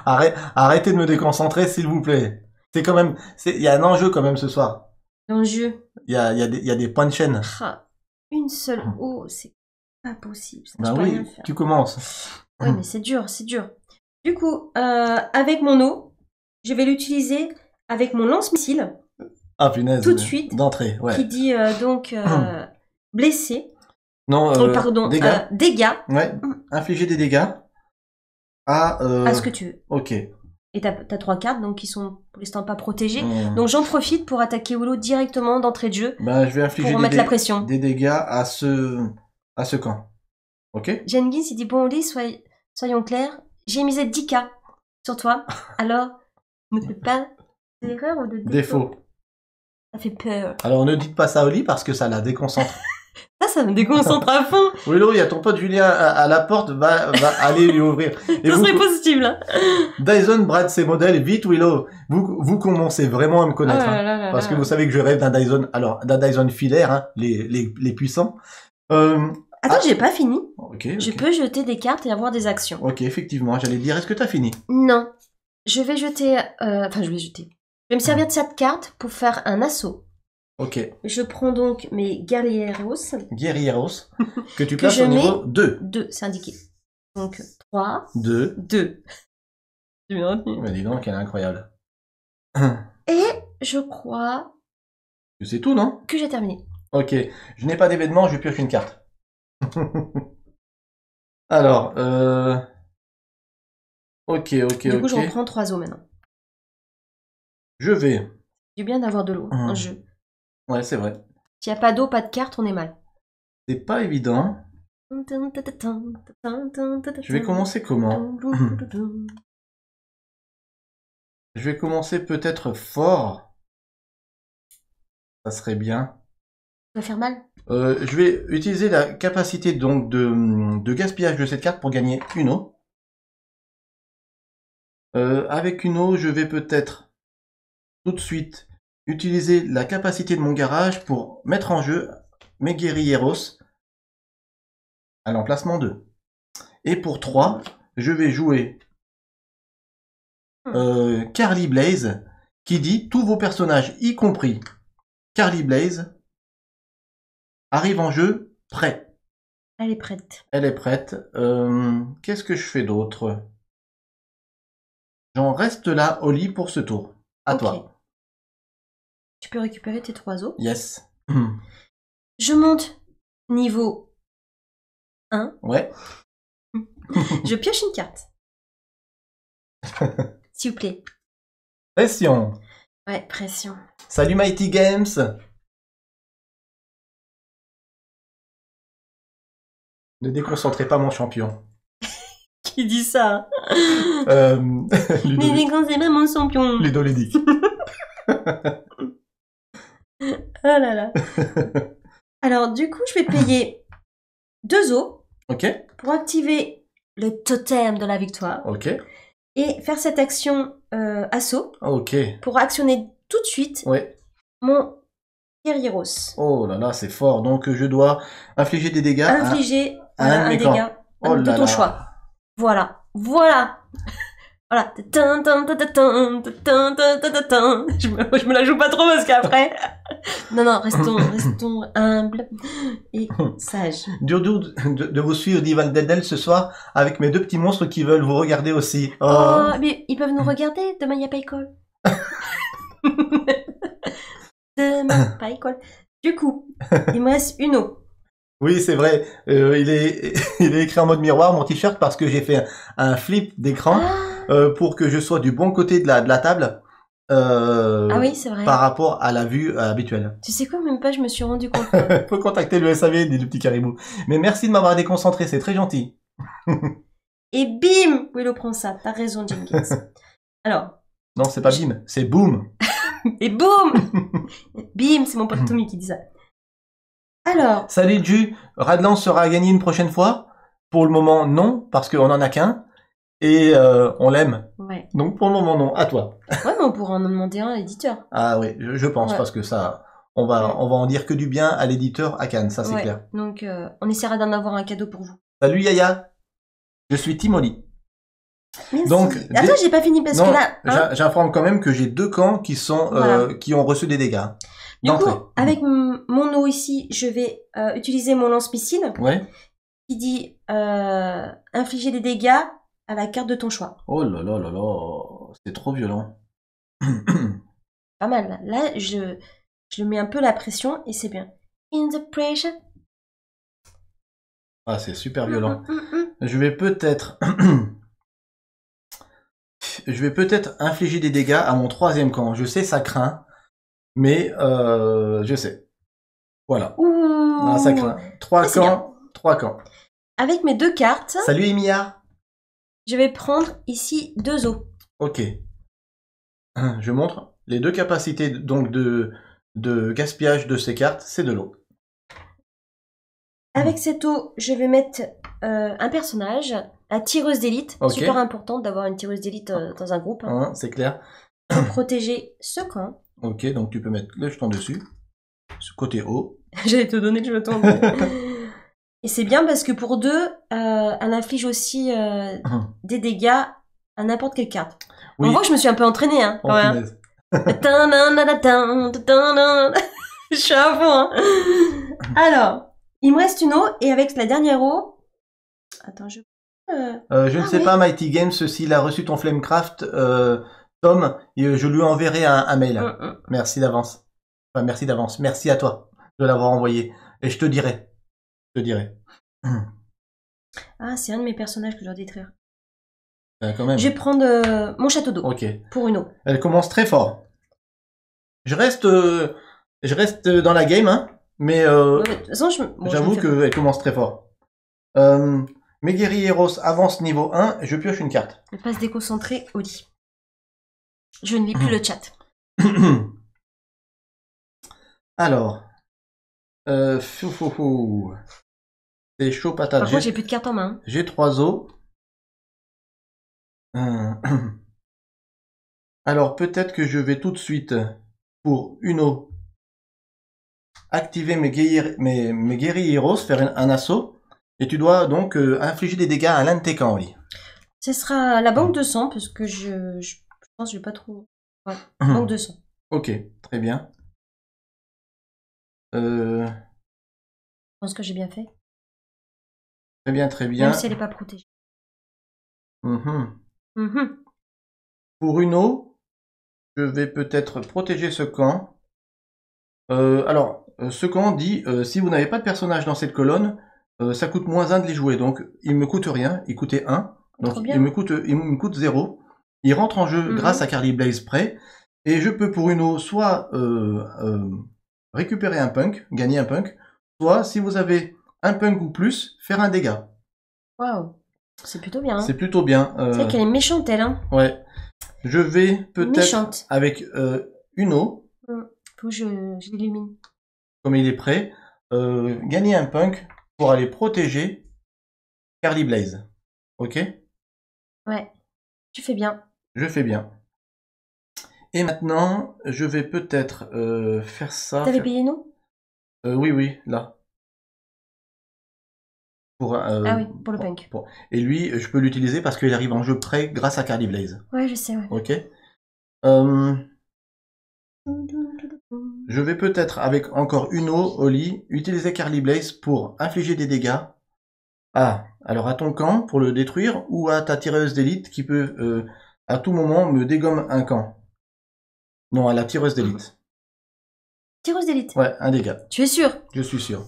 Arrêtez de me déconcentrer s'il vous plaît. C'est quand même, il y a un enjeu quand même ce soir. L'enjeu. Il y a des points de chaîne. Une seule eau, c'est pas possible. Ça, Bah je peux oui, rien faire. tu commences. Oui, mais c'est dur, c'est dur. Du coup, avec mon eau, je vais l'utiliser avec mon lance-missile Ah, punaise. Tout de suite. D'entrée, ouais. qui dit donc blessé, Non, pardon, dégâts. dégâts Ouais, infliger des dégâts à... à ce que tu veux. Ok. Et t'as 3 cartes donc qui sont pour l'instant pas protégées. Hmm. Donc j'en profite pour attaquer Willow directement d'entrée de jeu Ben, je vais infliger pour remettre la pression. des dégâts à ce camp. Ok. Jenkins il dit bon Oli, soyons clairs, j'ai misé 10K sur toi, alors ne fais pas d'erreur ou de Défaut. Ça fait peur. Alors, ne dites pas ça à Oli parce que ça la déconcentre. Ça me déconcentre à fond. Willow, il y a ton pote Julien à la porte, va aller lui ouvrir. Et Ça vous, serait possible. Hein. Dyson brade ses modèles, vite Willow. Vous commencez vraiment à me connaître. Oh hein. là là là Parce là. que vous savez que je rêve d'un Dyson, alors d'un Dyson filaire, hein, les puissants. Attends, j'ai pas fini. Ok, Je ok. peux jeter des cartes et avoir des actions. Ok, effectivement, j'allais dire, est-ce que t'as fini? Non. Je vais jeter... Enfin, je vais jeter. Je vais me servir de cette carte pour faire un assaut. Ok. Je prends donc mes guerrieros. Guerrieros, que tu places je au mets- niveau 2. 2, c'est indiqué. Donc 3, 2. 2. J'ai bien retenu. Mais dis donc, elle est incroyable. Et je crois C'est tout, non? que j'ai terminé. Ok, je n'ai pas d'événement, je pioche une carte. Alors, ok, Du coup, je ok. reprends 3 os maintenant. Je vais. C'est bien d'avoir de l'eau en jeu. Ouais, c'est vrai. S'il n'y a pas d'eau, pas de carte, on est mal. C'est pas évident. Je vais commencer comment? Je vais commencer peut-être fort. Ça serait bien. Ça va faire mal. Je vais utiliser la capacité donc de gaspillage de cette carte pour gagner une eau. Avec une eau, je vais peut-être tout de suite utiliser la capacité de mon garage pour mettre en jeu mes guerrieros à l'emplacement 2. Et pour 3, je vais jouer Carly Blaze, qui dit tous vos personnages, y compris Carly Blaze, arrivent en jeu prêts. Elle est prête. Elle est prête. Qu'est-ce que je fais d'autre? J'en reste là au lit pour ce tour. À Ok. toi. Tu peux récupérer tes 3 os. Yes. Je monte niveau 1. Ouais. Je pioche une carte. S'il vous plaît. Pression. Ouais, pression. Salut Mighty Games. Ne déconcentrez pas mon champion. Qui dit ça? Ludo, Mais quand c'est pas mon champion. Ludo Ludique. Oh là là. Alors, du coup, je vais payer 2 os Ok. pour activer le totem de la victoire Ok. et faire cette action assaut Ok. pour actionner tout de suite Ouais. mon guerrieros. Oh là là, c'est fort. Donc je dois infliger des dégâts. Infliger un de un mes dégât Oh de là ton là. choix. Voilà. Voilà. Voilà. Je me la joue pas trop parce qu'après... Non, restons humbles et sages. Dur de vous suivre d'Ivan Deldel ce soir avec mes 2 petits monstres qui veulent vous regarder aussi. Oh. Oh, mais ils peuvent nous regarder. Demain, il n'y a pas école. Demain, pas école. Du coup, il me reste une eau. Oui, c'est vrai. Il est écrit en mode miroir mon t-shirt parce que j'ai fait un flip d'écran pour que je sois du bon côté de la table. Ah oui, c'est vrai. Par rapport à la vue habituelle. Tu sais quoi, même pas, je me suis rendu compte. Faut contacter le SAV des 2 petits caribous. Mais merci de m'avoir déconcentré, c'est très gentil. Et bim, Willow prend ça. T'as raison, Jenkins. Alors, Non, c'est pas bim, c'est boum. et boum bim, c'est mon pote Tommy qui dit ça. Alors, Salut Ju, Radlan sera à gagner une prochaine fois. Pour le moment, non, parce qu'on en a qu'un. Et on l'aime. ouais. Donc pour le moment, non. À toi. Ouais, mais on pourra en demander un à l'éditeur. Ah oui, je pense, Ouais. parce que ça, on va en dire que du bien à l'éditeur à Cannes, ça c'est Ouais. clair. Donc, on essaiera d'en avoir un cadeau pour vous. Salut Yaya, je suis Timoli. Merci. Donc, Attends, j'ai pas fini parce Non, que là... hein, j'informe quand même que j'ai 2 camps qui sont Voilà. qui ont reçu des dégâts. du d'entrée. coup, avec mon eau ici, je vais utiliser mon lance-missile Ouais. qui dit infliger des dégâts à la carte de ton choix. Oh là là là là, c'est trop violent. pas mal. Là, je lui mets un peu la pression et c'est bien. In the pressure. Ah, c'est super violent. Mm, mm, mm. Je vais peut-être... Je vais peut-être infliger des dégâts à mon troisième camp. Je sais, ça craint. Mais je sais. Voilà. Ouh. Ah, ça craint. Trois Ça, c'est camps. 3 camps. Avec mes 2 cartes, Salut Emilia. je vais prendre ici 2 os. Ok. Je montre les 2 capacités donc de gaspillage de ces cartes. C'est de l'eau. Avec cet eau, je vais mettre un personnage, la tireuse d'élite. Ok. Super important d'avoir une tireuse d'élite dans un groupe. Hein, c'est clair. Pour protéger ce camp. Ok, donc tu peux mettre le jeton dessus. Ce côté haut. J'allais te donner le jeton. Et c'est bien parce que pour 2, elle inflige aussi des dégâts à n'importe quelle carte. Oui. On voit que je me suis un peu entraînée. Hein, Oh, quand même. punaise. Je suis à fond. Hein. Alors, il me reste une eau et avec la dernière eau... Attends, je... Je ne sais oui. pas, Mighty Games, s'il a reçu ton Flamecraft, Tom, je lui enverrai un mail. Merci d'avance. Enfin, merci d'avance. Merci à toi de l'avoir envoyé. Et je te dirai. Je te dirai. Ah, c'est un de mes personnages que je dois détruire. Quand même. Je vais prendre mon château d'eau Ok. pour une eau. Elle commence très fort. Je reste dans la game, hein, mais Ouais, mais de toute façon, bon, j'avoue je me fais- qu'elle commence très fort. Mes guerrieros avance niveau 1, je pioche une carte. Je passe déconcentré au lit. Je ne lis plus le chat. Alors, c'est chaud patate. Par contre, j'ai plus de cartes en main. J'ai 3 os. Alors, peut-être que je vais tout de suite, pour une eau, activer mes guerrieros, faire un assaut. Et tu dois donc infliger des dégâts à l'un de tes camps, Oli. Ce sera la banque de sang, parce que je pense que je vais pas trop... Ouais, banque de sang. Ok, très bien. Je pense que j'ai bien fait. Très bien, très bien. Même si elle n'est pas protégée. Mhm. Mhm. Pour une eau, je vais peut-être protéger ce camp. Alors, ce camp dit, si vous n'avez pas de personnage dans cette colonne, ça coûte moins 1 de les jouer. Donc, il me coûte rien. Il coûtait 1. Donc, Trop bien. il me coûte 0. Il rentre en jeu grâce à Carly Blaze Prey. Et je peux pour une eau soit récupérer un punk, gagner un punk, soit, si vous avez un punk ou plus, faire un dégât. Waouh. C'est plutôt bien. Hein. C'est plutôt bien. C'est vrai qu'elle est méchante, elle. Hein. Ouais. Je vais peut-être Méchante. avec une eau, Faut que je l'illumine. comme il est prêt, gagner un punk pour aller protéger Carly Blaze. Ok? Ouais. Tu fais bien. Je fais bien. Et maintenant, je vais peut-être faire ça. T'avais payé nous Oui, là. Ah oui, pour le punk. Et lui, je peux l'utiliser parce qu'il arrive en jeu prêt grâce à Carly Blaze. Ouais, je sais, ouais. Ok? Je vais peut-être, avec encore une eau, Oli, utiliser Carly Blaze pour infliger des dégâts. Ah, alors à ton camp pour le détruire, ou à ta tireuse d'élite qui peut à tout moment me dégomme un camp. Non, à la tireuse d'élite. Tireuse d'élite. Ouais, un dégât. Tu es sûr? Je suis sûr.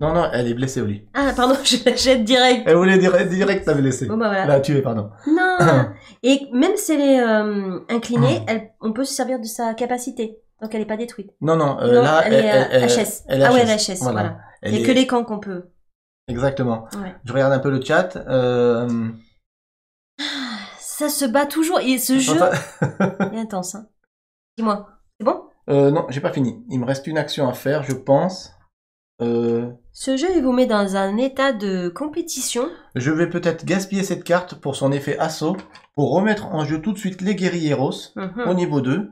Non, elle est blessée, Oli. Ah, pardon, je la jette direct. Elle voulait direct t'avait blessé. Bon, bah voilà. La tuer, pardon. Non. Et même si elle est inclinée, on peut se servir de sa capacité. Donc elle n'est pas détruite. Non, Non, là, elle est HS. elle est Ah ouais, HS. elle est HS, voilà. Il Elle n'y a est- que les camps qu'on peut. Exactement. Ouais. Je regarde un peu le chat. Ça se bat toujours. Et ce jeu est intense. Hein. Dis-moi, c'est bon? Non, j'ai pas fini. Il me reste une action à faire, je pense. Ce jeu, il vous met dans un état de compétition. Je vais peut-être gaspiller cette carte pour son effet assaut, pour remettre en jeu tout de suite les guerrieros au niveau 2.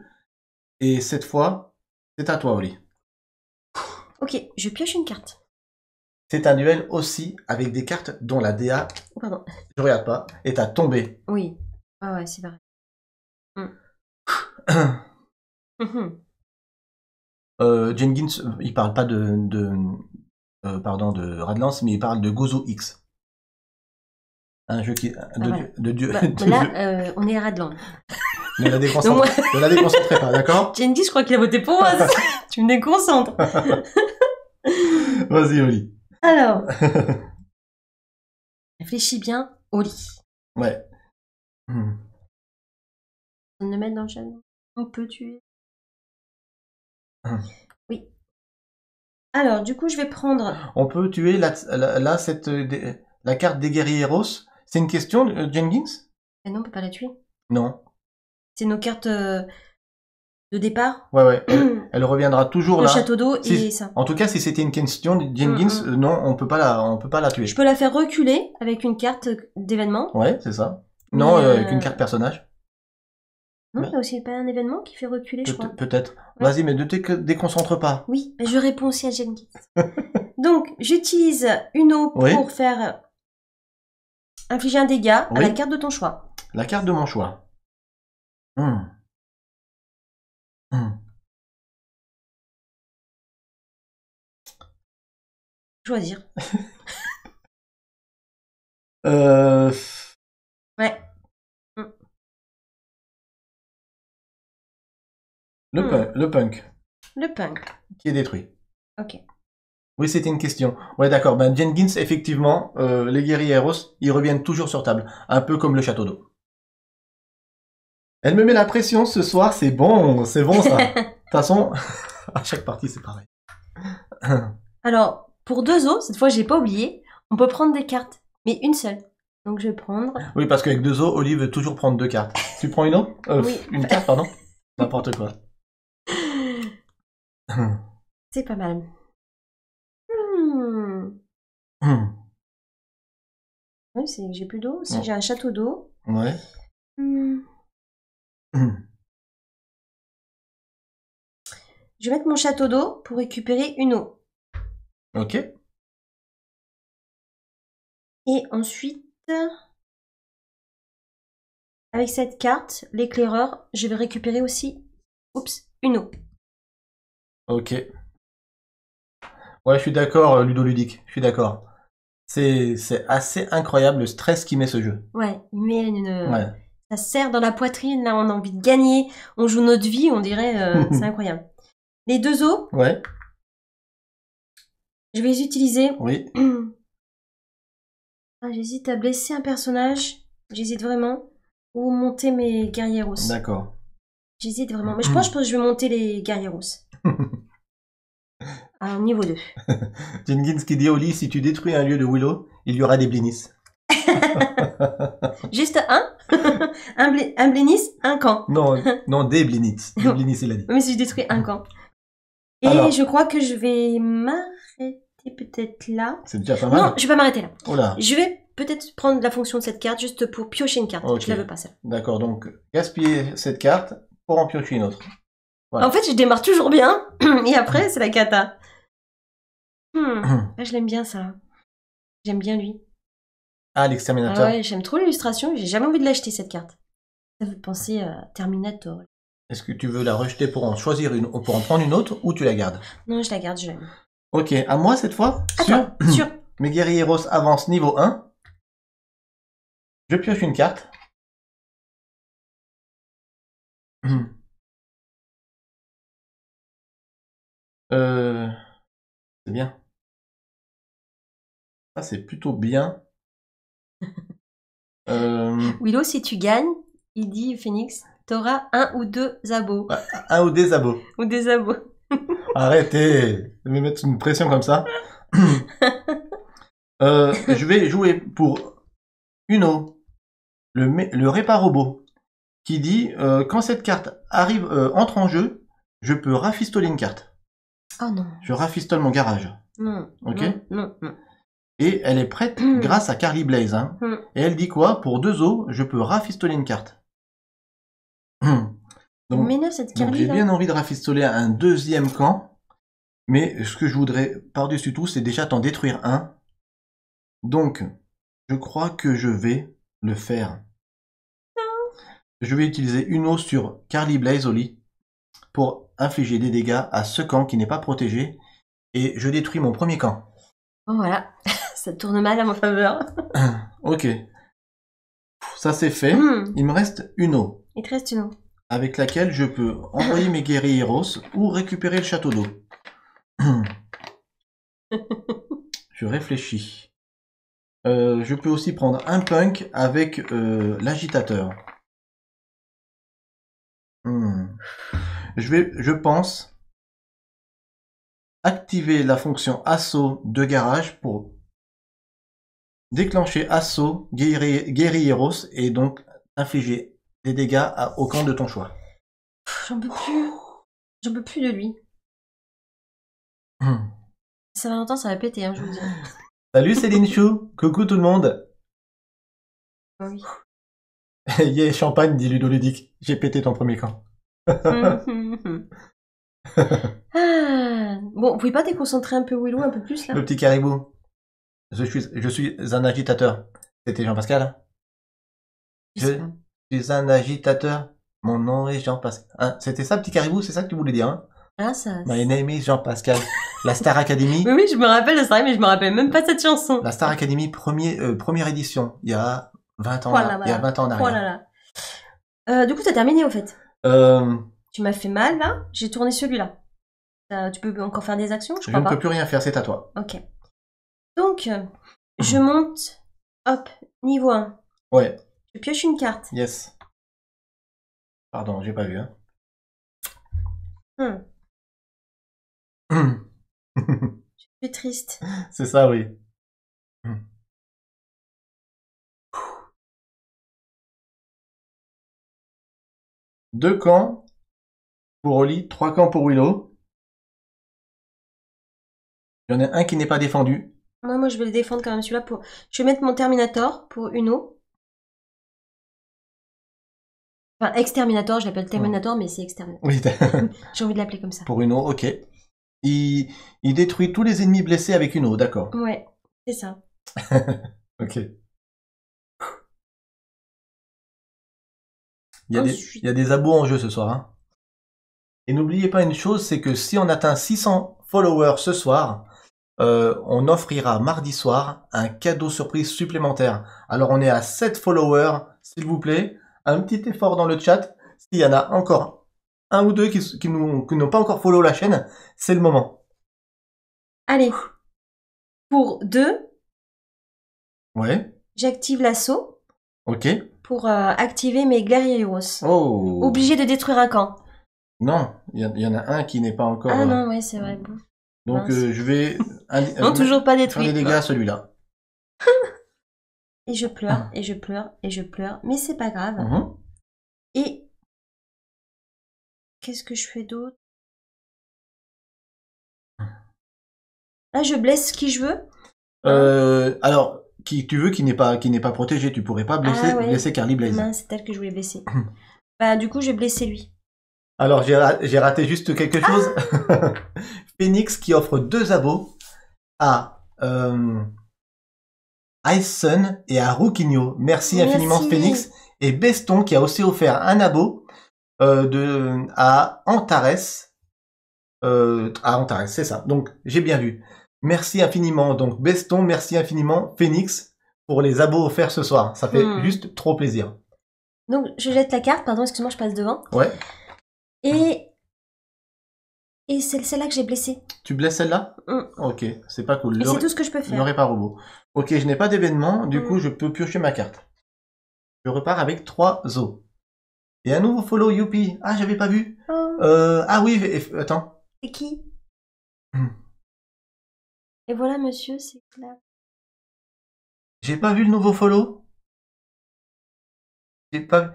Et cette fois, c'est à toi, Oli. Ok, je pioche une carte. C'est un duel aussi avec des cartes dont la DA, Oh, pardon. je regarde pas, est à tomber. Oui. Ah ouais, c'est vrai. Jenkins, il parle pas de Radlance, mais il parle de Gozo X. Un jeu qui... voilà. de Dieu. Bah, là, on est à Radland. Ne la Donc moi- ne la déconcentrez pas, d'accord? Jenny, je crois qu'il a voté pour moi. Tu me déconcentres. Vas-y, Oli. Alors, réfléchis bien au lit. Ouais. Hmm. On le met dans le chaîne. On peut tuer. Hum. Oui. Alors, du coup, je vais prendre. On peut tuer la carte des guerrieros. C'est une question, Jenkins? Mais non, on peut pas la tuer. Non. C'est nos cartes de départ. Ouais. Elle reviendra toujours Le là. château d'eau Si- et ça. En tout cas, si c'était une question, Jenkins, non, on peut pas la tuer. Je peux la faire reculer avec une carte d'événement. Ouais, c'est ça. Non, Mais, avec une carte personnage. Non, Ouais. il y a aussi pas un événement qui fait reculer, je crois. Peut-être. Ouais. Vas-y, mais ne te déconcentre pas. Oui, mais je réponds aussi à Jenkins. Donc, j'utilise une eau pour Oui. faire infliger un dégât à Oui. la carte de ton choix. La carte de mon choix. Hmm. Hmm. Choisir. Euh... Ouais. Le punk Le punk. qui est détruit. Ok. Oui, c'était une question. Ouais, d'accord. Ben, Jenkins, effectivement, les guerrieros, ils reviennent toujours sur table. Un peu comme le château d'eau. Elle me met la pression ce soir, c'est bon ça. De toute façon, à chaque partie, c'est pareil. Alors, pour 2 os, cette fois, j'ai pas oublié, on peut prendre des cartes, mais une seule. Donc, je vais prendre. Oui, parce qu'avec 2 os, Oli veut toujours prendre 2 cartes. Tu prends une autre Oui. Une carte, pardon. N'importe quoi. C'est pas mal. Oui, j'ai plus d'eau. Si Non. j'ai un château d'eau. Ouais. Je vais mettre mon château d'eau pour récupérer une eau. Ok. Et ensuite, avec cette carte, l'éclaireur, je vais récupérer aussi, une eau. Ok. Ouais, je suis d'accord, Ludoludique. Je suis d'accord. C'est assez incroyable le stress qui met ce jeu. Ouais, il met Ouais. ça serre dans la poitrine, là on a envie de gagner, on joue notre vie, on dirait, c'est incroyable. Les 2 os, Ouais. je vais les utiliser. Oui. Ah, j'hésite à blesser un personnage, j'hésite vraiment, ou monter mes guerrieros. D'accord. J'hésite vraiment, mais je pense que je vais monter les guerrieros. À niveau 2. Jenkins qui dit Oli, si tu détruis un lieu de Willow, il y aura des blinis. Juste un un blénis, un camp. Non, des blinis. Des blinis, il a dit. Mais si je détruis un camp. Et Alors. je crois que je vais m'arrêter peut-être là. C'est déjà pas mal. Non, je vais pas m'arrêter là. Oh là. Je vais peut-être prendre la fonction de cette carte juste pour piocher une carte. Ok. Je la veux pas, celle. D'accord, donc gaspiller cette carte pour en piocher une autre. Voilà. En fait, je démarre toujours bien. Et après, c'est la cata. Ah, je l'aime bien, ça. J'aime bien lui. Ah, Ah l'exterminateur. ouais, j'aime trop l'illustration. J'ai jamais envie de l'acheter, cette carte. Ça fait penser à Terminator. Est-ce que tu veux la rejeter pour en choisir une, pour en prendre une autre, ou tu la gardes? Non, je la garde, je l'aime. Ok, à moi cette fois. Attends, sûr. Mes guerrieros avancent niveau 1. Je pioche une carte. C'est bien. Ça, c'est plutôt bien. Willow, si tu gagnes, il dit Phoenix, t'auras 1 ou 2 abos. Un ou des abos. Ou des abos. Arrêtez de me mettre une pression comme ça. Je vais jouer pour Uno, le réparobot, qui dit quand cette carte arrive entre en jeu, je peux rafistoler une carte. Oh non. Je rafistole mon garage. Non. Ok. Non. Et elle est prête grâce à Carly Blaze. Hein. Et elle dit quoi? Pour 2 os, je peux rafistoler une carte. Donc, m'énerve cette donc Carly j'ai là. bien envie de rafistoler un deuxième camp. Mais ce que je voudrais par-dessus tout, c'est déjà t'en détruire un. Donc, je crois que je vais le faire. Je vais utiliser une eau sur Carly Blaze Oli pour infliger des dégâts à ce camp qui n'est pas protégé. Et je détruis mon premier camp. Oh voilà, ça tourne mal à ma faveur. Ok. Ça c'est fait. Il me reste une eau. Il te reste une eau. avec laquelle je peux envoyer mes guerrieros ou récupérer le château d'eau. Je réfléchis. Je peux aussi prendre un punk avec l'agitateur. Je pense activer la fonction assaut de garage pour déclencher assaut guerrieros et donc infliger des dégâts au camp de ton choix. J'en peux plus. J'en peux plus de lui. Ça va longtemps, ça va péter, hein, je vous le dis. Salut Céline Chou, coucou tout le monde. Ah oui. Yeah, champagne, dit Ludoludique. J'ai pété ton premier camp. Ah, bon, vous pouvez pas déconcentrer un peu Willow, un peu plus là? Le petit caribou. Je suis un agitateur. C'était Jean-Pascal? Je sais pas. Je suis un agitateur. Mon nom est Jean-Pascal. Hein, c'était ça, petit caribou? C'est ça que tu voulais dire, hein? Ah, ça. My name is Jean-Pascal. La Star Academy. Oui, je me rappelle de ça, mais je me rappelle même pas de cette chanson. La Star Academy, première édition. Il y a 20 ans, Voilà, il y a 20 ans en Oh arrière. là là. Du coup, t'as terminé, au fait. Euh, Tu m'as fait mal, là. J'ai tourné celui-là. Tu peux encore faire des actions? Je je crois ne pas. peux plus rien faire, c'est à toi. Ok. Donc, je monte. Hop, niveau 1. Ouais, Je pioche une carte. yes. Pardon, j'ai pas vu, hein. Je suis triste. C'est ça, oui. Deux camps pour Oli, 3 camps pour Willow. Il y en a un qui n'est pas défendu. Moi, je vais le défendre quand même, celui-là. Je vais mettre mon Terminator pour Uno. Enfin, Exterminator, je l'appelle Terminator, mais c'est Exterminator. Oui, J'ai envie de l'appeler comme ça. pour Uno, ok. Il détruit tous les ennemis blessés avec Uno, d'accord. Ouais, c'est ça. Ok. Il y a des abos en jeu ce soir, hein. Et n'oubliez pas une chose, c'est que si on atteint 600 followers ce soir, on offrira mardi soir un cadeau surprise supplémentaire. Alors on est à 7 followers, s'il vous plaît. Un petit effort dans le chat. S'il y en a encore un ou deux qui n'ont pas encore follow la chaîne, c'est le moment. Allez. Pour 2, Ouais, j'active l'assaut ok. pour activer mes Guerrieros. Oh, Obligé de détruire un camp. non, il y en a un qui n'est pas encore... Ah non, ouais, c'est vrai. Bon. donc mince. je vais Non, toujours pas faire détruit. des dégâts à celui-là. Et je pleure, et je pleure, et je pleure. Mais c'est pas grave. Mhm. Et qu'est-ce que je fais d'autre? Là, je blesse qui je veux. Alors, qui tu veux qui n'est pas protégé, tu pourrais pas blesser, Ah ouais. blesser Carly Blaze. Mince, c'est elle que je voulais blesser. Bah, du coup, je vais blesser lui. Alors j'ai raté juste quelque chose. Phoenix qui offre 2 abos à Ice Sun et à Rouquinho. Merci infiniment Merci. Phoenix. Et Beston qui a aussi offert un abo à Antares. À Antares, c'est ça. Donc j'ai bien vu. Merci infiniment. Donc Beston, merci infiniment Phoenix pour les abos offerts ce soir. Ça fait juste trop plaisir. Donc, je jette la carte. Pardon, excuse-moi, je passe devant. Ouais. Et c'est celle-là que j'ai blessée. Tu blesses celle-là? Ok, c'est pas cool. Et c'est tout ce que je peux Le faire. répare robot. Ok, je n'ai pas d'événement, du coup je peux piocher ma carte. Je repars avec 3 os. Et un nouveau follow, youpi. Ah, j'avais pas vu. Oh, Ah oui, attends. c'est qui? Et voilà, monsieur, c'est là. J'ai pas vu le nouveau follow. J'ai pas vu.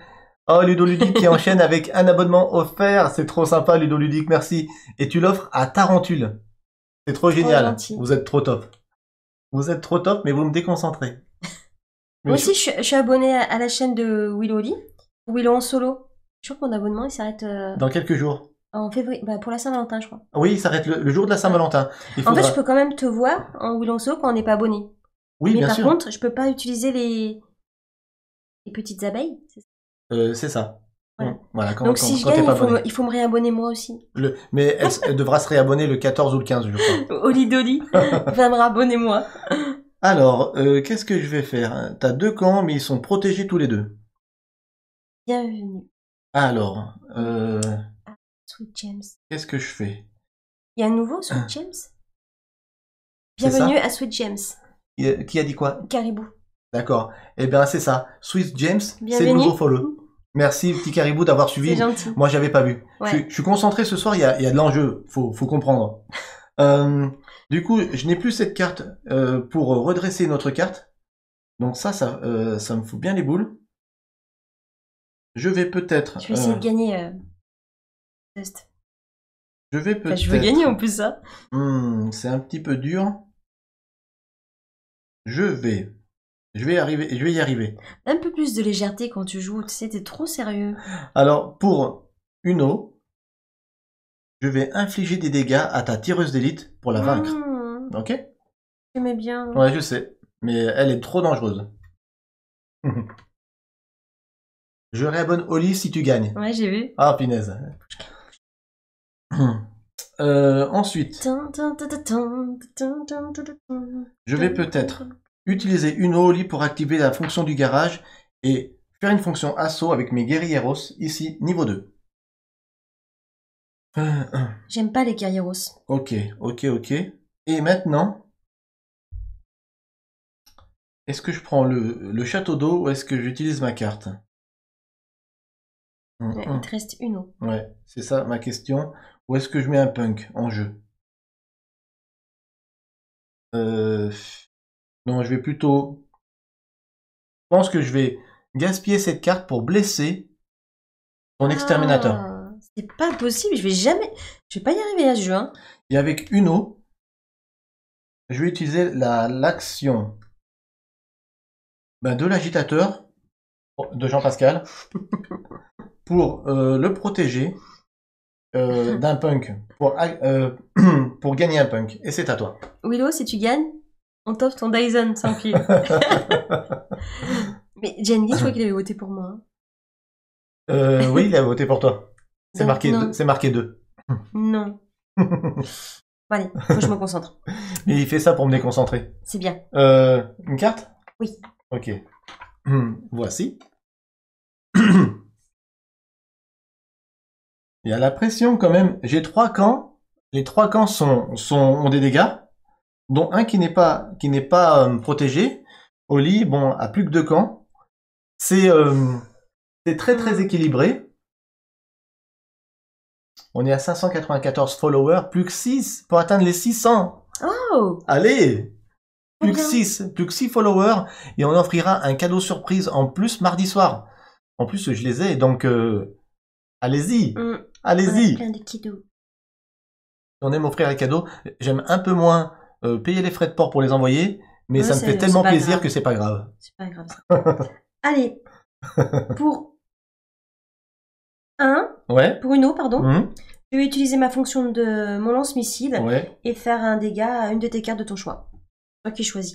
Oh, Ludoludique qui enchaîne avec un abonnement offert. C'est trop sympa, Ludoludique, merci. Et tu l'offres à Tarentule. C'est trop génial. gentil. Vous êtes trop top. Vous êtes trop top, mais vous me déconcentrez. Moi aussi, je suis abonné à la chaîne de Willow Lee. Willow en solo. Je crois que mon abonnement, il s'arrête Dans quelques jours. en février. Bah, pour la Saint-Valentin, je crois. Oui, il s'arrête le jour de la Saint-Valentin. Il En fait, faudra- je peux quand même te voir en Willow en solo quand on n'est pas abonné. Oui, Mais bien par sûr. contre, je peux pas utiliser les petites abeilles. C'est ça. C'est ça. Voilà. Voilà, quand, Donc quand- si je quand t'es gagne, pas abonné. il faut me réabonner moi aussi. Mais elle devra se réabonner le 14 ou le 15, je crois. Oli Dolly, va me réabonner moi. Alors, qu'est-ce que je vais faire? T'as 2 camps, mais ils sont protégés tous les 2. Bienvenue. Alors, Sweet James. qu'est-ce que je fais? Il y a un nouveau Sweet James? C'est ça? Bienvenue à Sweet James. Qui a dit quoi? Caribou. D'accord. Eh bien, c'est ça. Sweet James, c'est le Bienvenue. nouveau follow. Merci, petit caribou, d'avoir C'est suivi. gentil. Moi, j'avais pas vu. Ouais. Je suis concentré ce soir, il y a de l'enjeu. Faut comprendre. Du coup, je n'ai plus cette carte pour redresser notre carte. Donc ça me fout bien les boules. Je vais peut-être... Je vais essayer de gagner. Test. je vais peut-être... Je veux gagner en plus, ça. C'est un petit peu dur. Je vais y arriver. Un peu plus de légèreté quand tu joues. Tu sais, t'es trop sérieux. Alors, pour une eau, je vais infliger des dégâts à ta tireuse d'élite pour la vaincre. Ok? J'aimais bien. Ouais, je sais. Mais elle est trop dangereuse. Je réabonne Oli si tu gagnes. Ouais, j'ai vu. Ah, punaise. Ensuite, je vais peut-être utiliser une Oli pour activer la fonction du garage et faire une fonction assaut avec mes guerrieros, ici, niveau 2. J'aime pas les guerrieros. Ok. Et maintenant, est-ce que je prends le château d'eau ou est-ce que j'utilise ma carte? Ouais, il te reste une eau. Ouais, c'est ça ma question. Ou est-ce que je mets un punk en jeu? Non, je vais plutôt... Je pense que je vais gaspiller cette carte pour blesser ton exterminateur. Ah, c'est pas possible. Je vais pas y arriver à ce jeu. Hein. Et avec une eau, je vais utiliser l'action de l'agitateur de Jean-Pascal pour le protéger d'un punk, pour gagner un punk. Et c'est à toi. Willow, si tu gagnes, on t'offre ton Dyson sans fil. Mais Jenkins, je crois qu'il avait voté pour moi. Hein. Oui, il a voté pour toi. C'est Donc, marqué 2. Non. Bon, allez, faut que je me concentre. Mais il fait ça pour me déconcentrer. C'est bien. Une carte? Oui. Ok. Voici. Il y a la pression quand même. J'ai 3 camps. Les 3 camps ont des dégâts, dont un qui n'est pas protégé. Oli, bon, a plus que 2 camps. C'est très équilibré. On est à 594 followers, plus que 6 pour atteindre les 600. Oh! Allez! Plus que Bien. 6 followers, et on offrira un cadeau surprise en plus mardi soir. En plus, je les ai, donc allez-y, allez-y. Plein de cadeaux. On aime offrir les cadeaux. J'aime un peu moins payer les frais de port pour les envoyer, mais Ouais, ça me fait c'est tellement pas plaisir grave. que c'est pas grave. C'est pas grave ça. Allez, pour Ouais. une eau, pardon, Mhm. je vais utiliser ma fonction de mon lance-missile Ouais. et faire un dégât à une de tes cartes de ton choix. Toi qui choisis.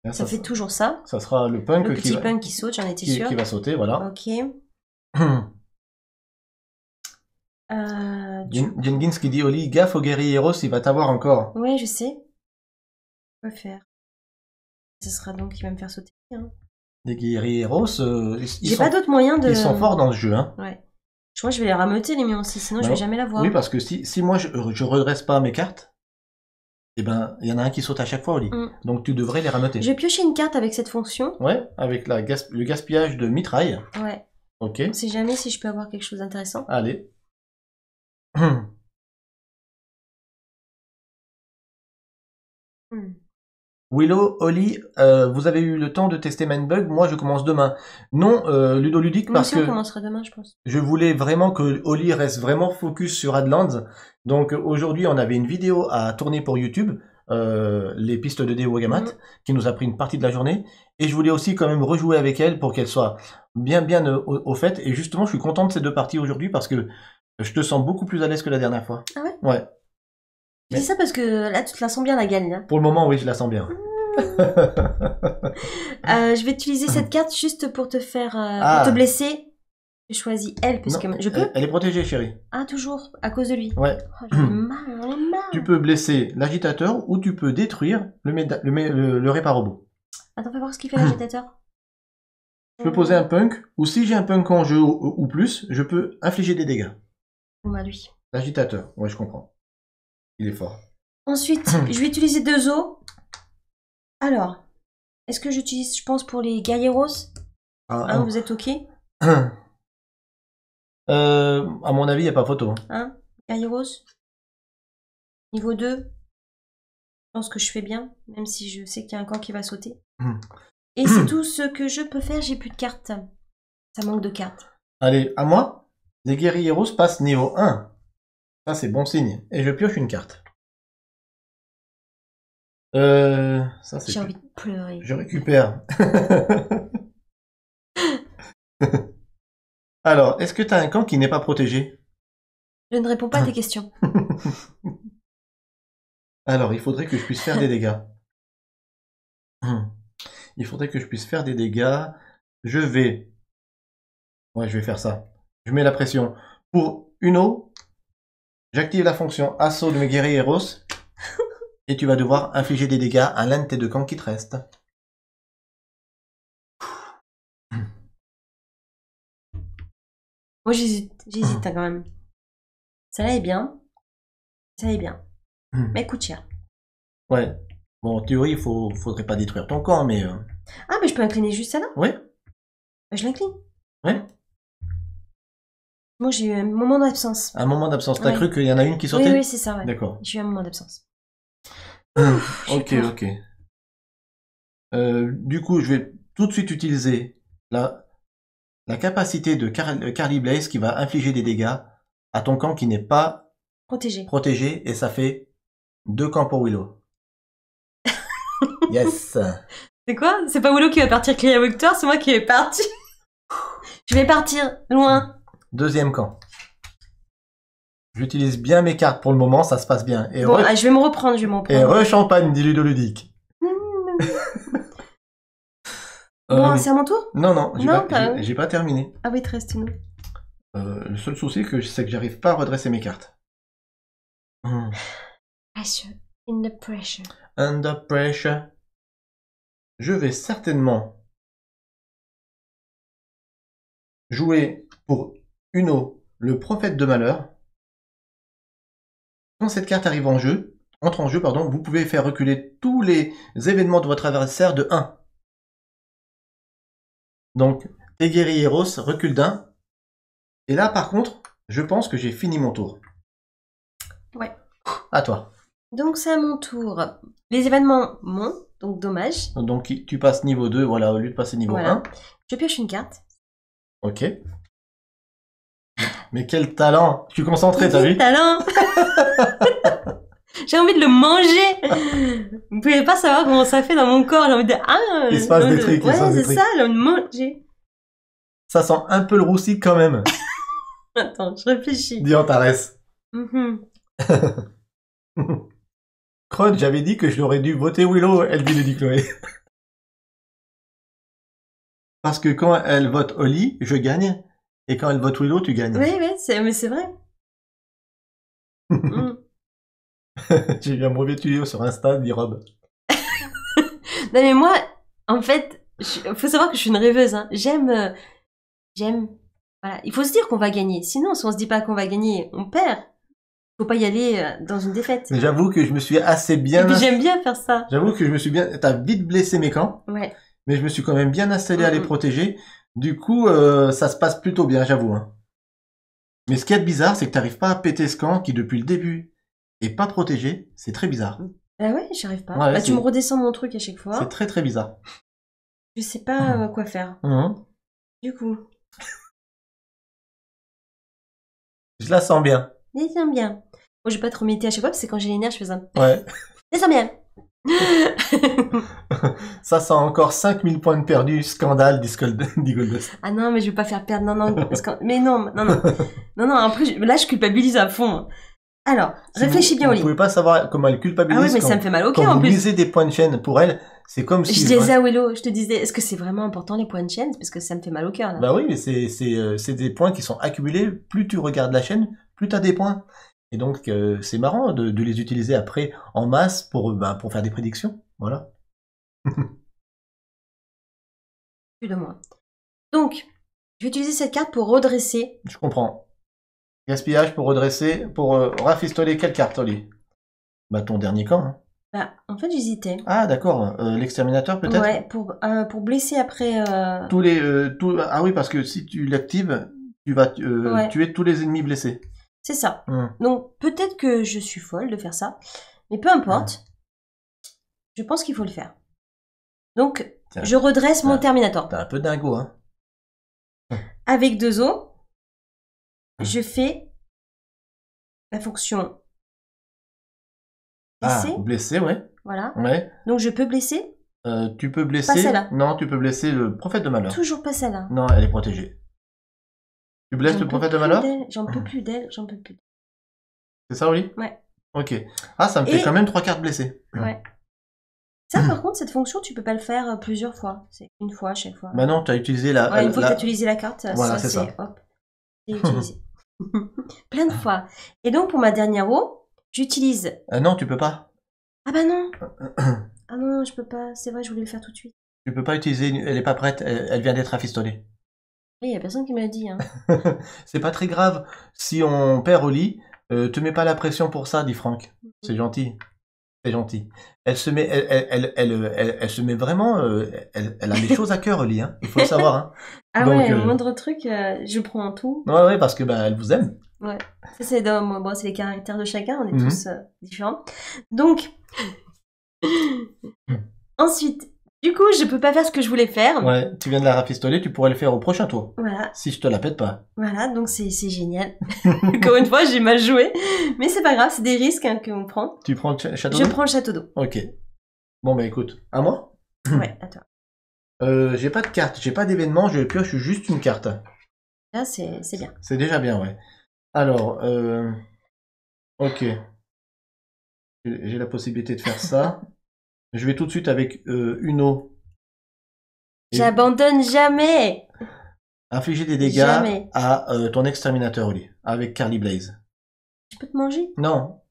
Là, Ça fait toujours ça. ça sera le punk Le qui petit va, punk qui saute, j'en étais qui sûre. va sauter, voilà. Ok. Jenkins qui dit Oli, gaffe au guerrieros, il va t'avoir encore. Ouais, je sais. Quoi faire? Ce sera donc qui va me faire sauter. Hein. Les guerrieros, J'ai pas d'autre moyen de. ils sont forts dans ce jeu, hein. Ouais. Je crois que je vais les rameuter les miens aussi, sinon je Non. vais jamais la voir. Oui, parce que si moi je redresse pas mes cartes, eh ben il y en a un qui saute à chaque fois, Oli. Donc tu devrais les rameuter. Je vais piocher une carte avec cette fonction. Ouais, avec le gaspillage de mitraille. Ouais. Ok. On sait jamais si je peux avoir quelque chose d'intéressant. Allez. Willow, Oli, vous avez eu le temps de tester Mindbug. Moi, je commence demain. Non, Ludoludique, Nous parce aussi, on que commencera demain, je pense. je voulais vraiment que Oli reste vraiment focus sur Adlands. Donc aujourd'hui, on avait une vidéo à tourner pour YouTube, les pistes de dés Wagamat, qui nous a pris une partie de la journée. Et je voulais aussi quand même rejouer avec elle pour qu'elle soit bien au fait. Et justement, je suis content de ces 2 parties aujourd'hui parce que je te sens beaucoup plus à l'aise que la dernière fois. Ah ouais? Ouais. Je dis ça parce que là, tu te la sens bien, la gagne. Hein. Pour le moment, oui, je la sens bien. Je vais utiliser cette carte juste pour te faire... pour te blesser. Je choisis elle, puisque Non, je peux. Elle est protégée, chérie. Ah, toujours, à cause de lui. Ouais. Oh, j'en ai marre, j'en ai marre. Tu peux blesser l'agitateur ou tu peux détruire le réparobot. Attends, fais voir ce qu'il fait l'agitateur. Je peux poser un punk, ou si j'ai un punk en jeu ou plus, je peux infliger des dégâts. Bon bah lui. L'agitateur, ouais, je comprends. Il est fort. Ensuite, je vais utiliser 2 os. Alors, est-ce que j'utilise, je pense, pour les guerrieros? Hein, vous êtes ok? À mon avis, il n'y a pas photo. Hein? Guerrieros? Niveau 2? Je pense que je fais bien, même si je sais qu'il y a un camp qui va sauter. Et c'est tout ce que je peux faire, j'ai plus de cartes. Ça manque de cartes. Allez, à moi. Les guerrieros passent niveau 1. Ça, c'est bon signe. Et je pioche une carte. Ça, c'est... J'ai envie de pleurer. Je récupère. Alors, est-ce que tu as un camp qui n'est pas protégé? Je ne réponds pas à tes questions. Alors, il faudrait que je puisse faire des dégâts. Il faudrait que je puisse faire des dégâts. Je vais... Ouais, je vais faire ça. Je mets la pression. Pour Uno, j'active la fonction assaut de mes guerrieros. Et tu vas devoir infliger des dégâts à l'un de tes 2 camps qui te restent. Moi j'hésite hein, quand même. Ça là est bien. Ça est bien. Mais coûte cher. Ouais. Bon, en théorie, faudrait pas détruire ton camp, mais... Ah, mais je peux incliner juste ça là? Ouais. Bah, je l'incline. Ouais. Moi j'ai eu un moment d'absence. Un moment d'absence. T'as Ouais. cru qu'il y en a une qui sautait? Oui, c'est ça, ouais. D'accord. J'ai eu un moment d'absence. Ok. Du coup, je vais tout de suite utiliser la capacité de Carly Blaze qui va infliger des dégâts à ton camp qui n'est pas protégé, et ça fait 2 camps pour Willow. Yes. C'est quoi? C'est pas Willow qui va partir Clear Victor, c'est moi qui vais partir. Je vais partir loin. 2e camp. J'utilise bien mes cartes pour le moment, ça se passe bien. Et bon, je vais me reprendre, Et re-champagne, dit Ludoludique. Bon, c'est à mon tour? Non, j'ai pas terminé. Ah oui, 13, tu nous. Le seul souci, c'est que j'arrive pas à redresser mes cartes. Pressure. In the pressure. Under pressure. Je vais certainement jouer pour Uno, le prophète de malheur. Quand cette carte entre en jeu, vous pouvez faire reculer tous les événements de votre adversaire de 1. Donc, les guerrieros reculent d'1. Et là, par contre, je pense que j'ai fini mon tour. Ouais. À toi. Donc, c'est à mon tour. Les événements montent, donc dommage. Donc, tu passes niveau 2, voilà, au lieu de passer niveau 1. Je pioche une carte. Ok. Mais quel talent! Je suis concentré, t'as vu? Quel talent! J'ai envie de le manger! Vous pouvez pas savoir comment ça fait dans mon corps. J'ai envie de... Ah! Il se passe des trucs, ouais, c'est ça, j'ai envie de manger. Ça sent un peu le roussi quand même. Attends, je réfléchis. Dis Antares. Mm-hmm. Crud, j'avais dit que je l'aurais dû voter Willow, elle dit Chloé. Parce que quand elle vote Oli, je gagne. Et quand elle vote Willow, tu gagnes. Oui, mais c'est vrai. J'ai eu un mauvais tuyau sur Insta, dit Rob. Non mais moi, en fait, faut savoir que je suis une rêveuse. Hein. J'aime. Voilà, il faut se dire qu'on va gagner. Sinon, si on se dit pas qu'on va gagner, on perd. Faut pas y aller dans une défaite. Mais j'avoue que je me suis assez bien. Et puis j'aime bien faire ça. J'avoue que je me suis bien. T'as vite blessé mes camps. Ouais. Mais je me suis quand même bien installé à les protéger. Du coup, ça se passe plutôt bien, j'avoue. Hein. Mais ce qui est bizarre, c'est que t'arrives pas à péter ce camp qui, depuis le début, est pas protégé. C'est très bizarre. Ah ouais, j'arrive pas. Ouais, bah, tu me redescends mon truc à chaque fois. C'est très très bizarre. Je sais pas quoi faire. Du coup. Je la sens bien. Je la sens bien. Moi, je vais pas te remettre à chaque fois parce que quand j'ai les nerfs, je fais ça. Ouais. Je la sens bien. Ça sent encore 5000 points de perdus. Scandale, dit Goldust. Ah non, mais je vais pas faire perdre. Non. Mais non. Non, après, là, je culpabilise à fond. Alors, réfléchis bien, Oli. Vous pouvez pas savoir comment elle culpabilise. Ah oui, mais ça me fait mal au cœur quand en vous plus. lisez des points de chaîne pour elle, c'est comme si... Je disais à Willow, je te disais, est-ce que c'est vraiment important les points de chaîne? Parce que ça me fait mal au cœur, là. Bah oui, mais c'est des points qui sont accumulés. Plus tu regardes la chaîne, plus t'as des points. Et donc, c'est marrant de les utiliser après en masse pour faire des prédictions. Voilà. Plus de moi. Donc, je vais utiliser cette carte pour redresser. Je comprends. Gaspillage pour redresser, pour rafistoler quelle carte, Oli? Bah, ton dernier camp. Hein. Bah, en fait, j'hésitais. Ah, d'accord. L'exterminateur, peut-être? Ouais, pour blesser après... Ah oui, parce que si tu l'actives, tu vas Ouais. tuer tous les ennemis blessés. C'est ça. Hmm. Donc, peut-être que je suis folle de faire ça. Mais peu importe. Je pense qu'il faut le faire. Donc, Tiens. je redresse mon Tiens. Terminator. T'es un peu dingo, hein. Avec 2 os, je fais la fonction blesser. Ah, blessé, ouais. Voilà. Ouais. Donc, je peux blesser. Tu peux blesser... Pas celle-là. Non, tu peux blesser le prophète de malheur. Toujours pas celle-là. Non, elle est protégée. Tu blesses J'en le peux prophète de plus malheur? d'elle, J'en peux plus d'elle, j'en peux plus. C'est ça, Oli? Ouais. Ok. Ah, ça me fait Et- quand même 3 cartes blessées. Ouais. Ça, par contre, cette fonction, tu peux pas le faire plusieurs fois. C'est une fois à chaque fois. Bah non, tu as utilisé la... Ouais, une fois la- que tu as utilisé la carte, Voilà, c'est c'est ça. hop, c'est utilisé. Plein de fois. Et donc, pour ma dernière roue, j'utilise... Non, tu peux pas. Ah bah non. Ah non, je peux pas. C'est vrai, je voulais le faire tout de suite. Tu peux pas utiliser... Elle est pas prête, elle vient d'être rafistolée. Oui, y a personne qui me l'a dit. Hein. C'est pas très grave. Si on perd Oli, te mets pas la pression pour ça, dit Franck. C'est gentil. C'est gentil. Elle se met, elle se met vraiment, elle a des choses à cœur, Oli, hein. Il faut le savoir, hein. Ah Donc, ouais, le moindre truc, je prends tout. Ouais, parce que, bah, elle vous aime. Ça, c'est bon, c'est les caractères de chacun, on est Mhm. tous différents. Donc, ensuite, du coup, je peux pas faire ce que je voulais faire. Ouais, tu viens de la rafistoler, tu pourrais le faire au prochain tour. Voilà, Si je te la pète pas. voilà, donc c'est génial. Encore une fois, j'ai mal joué, mais c'est pas grave, c'est des risques hein, qu'on prend. Tu prends le château Je d'eau? prends le château d'eau. Ok. Bon, bah, écoute. À moi? Ouais, attends. J'ai pas de carte, j'ai pas d'événement, je pioche juste une carte. Là, c'est bien. C'est déjà bien, ouais. Alors, ok. J'ai la possibilité de faire ça. Je vais tout de suite avec une eau. Et J'abandonne jamais. infliger des dégâts Jamais. à ton exterminateur, Oli, avec Carly Blaze. Je peux te manger? Non.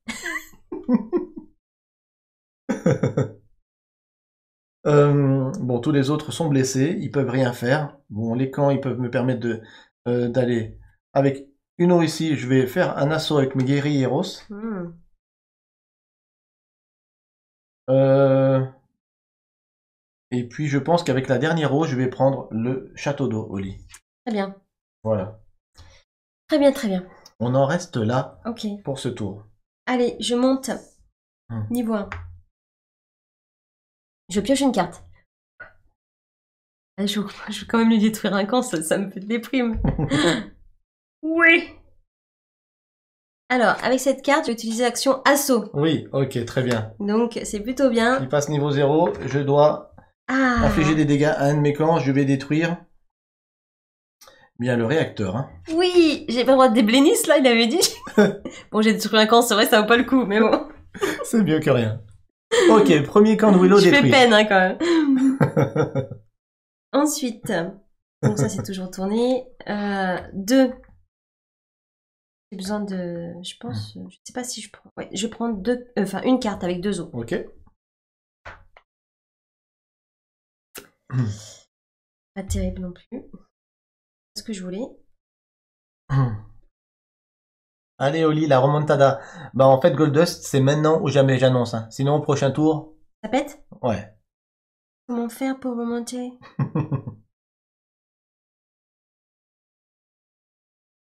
Bon, tous les autres sont blessés, ils peuvent rien faire. Bon, les camps, ils peuvent me permettre de d'aller avec une eau ici. Je vais faire un assaut avec mes guerrieros. Et puis je pense qu'avec la dernière eau, je vais prendre le château d'eau au lit. Très bien. Voilà. Très bien, très bien. On en reste là Ok. pour ce tour. Allez, je monte. Hmm. Niveau 1. Je pioche une carte. Je vais quand même lui détruire un camp, ça me fait de déprime. Oui. Alors, avec cette carte, je vais utiliser l'action assaut. Oui, ok, très bien. Donc, c'est plutôt bien. Il passe niveau 0, je dois Ah. infliger des dégâts à un de mes camps, je vais détruire bien le réacteur. Hein. Oui, j'ai pas le droit de déblénis, là, il avait dit. Bon, j'ai détruit un camp, c'est vrai, ça vaut pas le coup, mais bon. C'est mieux que rien. Ok, premier camp de Willow Je fais détruit. peine, hein, quand même. Ensuite, donc ça c'est toujours tourné. 2. J'ai besoin de, je pense, je sais pas si je prends. Ouais, je prends une carte avec 2 os. Ok. Pas terrible non plus. C'est ce que je voulais. Allez Oli, la remontada. Bah en fait Goldust, c'est maintenant ou jamais, j'annonce. Hein. Sinon au prochain tour, Ça pète? ouais. Comment faire pour remonter?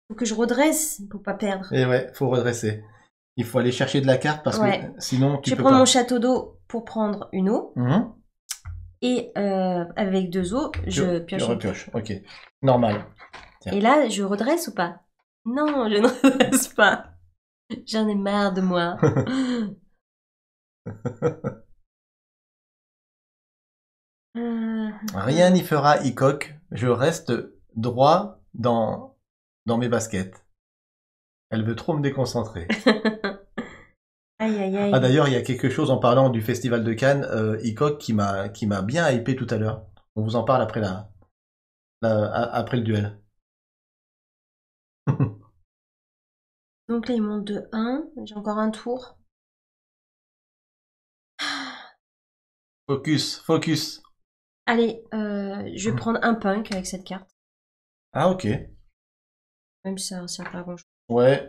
Faut que je redresse pour pas perdre. Et ouais, faut redresser. Il faut aller chercher de la carte parce Ouais. que sinon tu Je peux prends pas. mon château d'eau pour prendre une eau. Mhm. Et avec 2 os, je Tu pioche une. repioches, ok. Normal. Tiens. Et là, je redresse ou pas? Non, je ne redresse pas. J'en ai marre de moi. Rien n'y fera Hickok. Je reste droit dans mes baskets. Elle veut trop me déconcentrer. Aïe, aïe, aïe. Ah d'ailleurs, il y a quelque chose en parlant du festival de Cannes, Hickok qui m'a bien hypé tout à l'heure. On vous en parle après après le duel. Donc là, il monte de 1. J'ai encore un tour. Focus, focus. Allez, je vais prendre un punk avec cette carte. Ah, ok. Même si ça sert pas à grand chose. Ouais.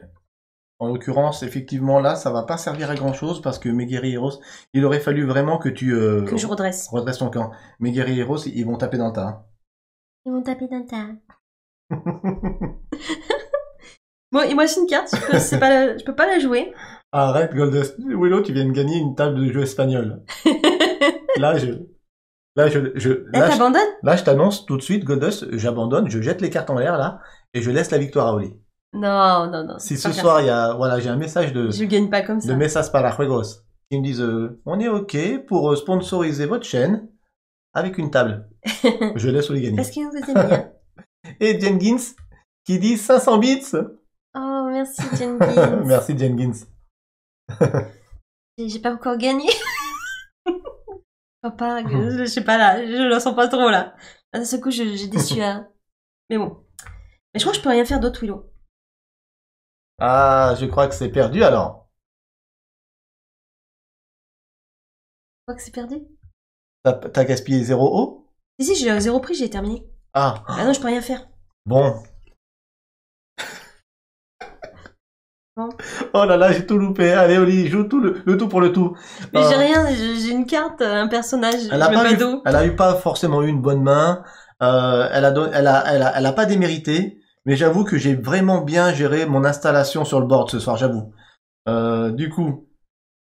En l'occurrence, effectivement, là, ça va pas servir à grand chose parce que mes guerrieros, il aurait fallu vraiment que tu Que je redresse. redresses ton camp. Mes guerrieros, ils vont taper dans le tas. Ils vont taper dans le tas. Bon, il me reste une carte, je peux pas la jouer. Arrête, Goldust. Willow, tu viens de gagner une table de jeu espagnol. Là, Là, t'abandonnes? là, je t'annonce tout de suite, Goldust, j'abandonne, je jette les cartes en l'air, là, et je laisse la victoire à Oli. Non. Si c'est ce pas soir, il y a, voilà, j'ai un message Je gagne pas comme ça. de Mesas para Juegos. Ils me disent, on est OK pour sponsoriser votre chaîne avec une table. Je laisse Oli gagner. Parce que vous aimez bien. Et Jenkins, qui dit 500 bits. Oh, merci, Jenkins. Merci, Jenkins. J'ai pas encore gagné. Papa, je sais pas là, je le sens pas trop là. D'un seul coup, j'ai déçu à... Mais bon. Mais je crois que je peux rien faire d'autre, Willow. Ah, je crois que c'est perdu, alors. Je crois que c'est perdu. T'as gaspillé 0 eau? Si, j'ai 0 prix, j'ai terminé. Ah, Ah non, je peux rien faire. bon. Bon. Oh là là, j'ai tout loupé. Allez, Oli, joue tout le tout pour le tout. Mais j'ai rien, j'ai une carte, un personnage, Elle a je mets pas d'eau. elle a eu pas forcément eu une bonne main. Elle a pas démérité. Mais j'avoue que j'ai vraiment bien géré mon installation sur le board ce soir, j'avoue. Du coup,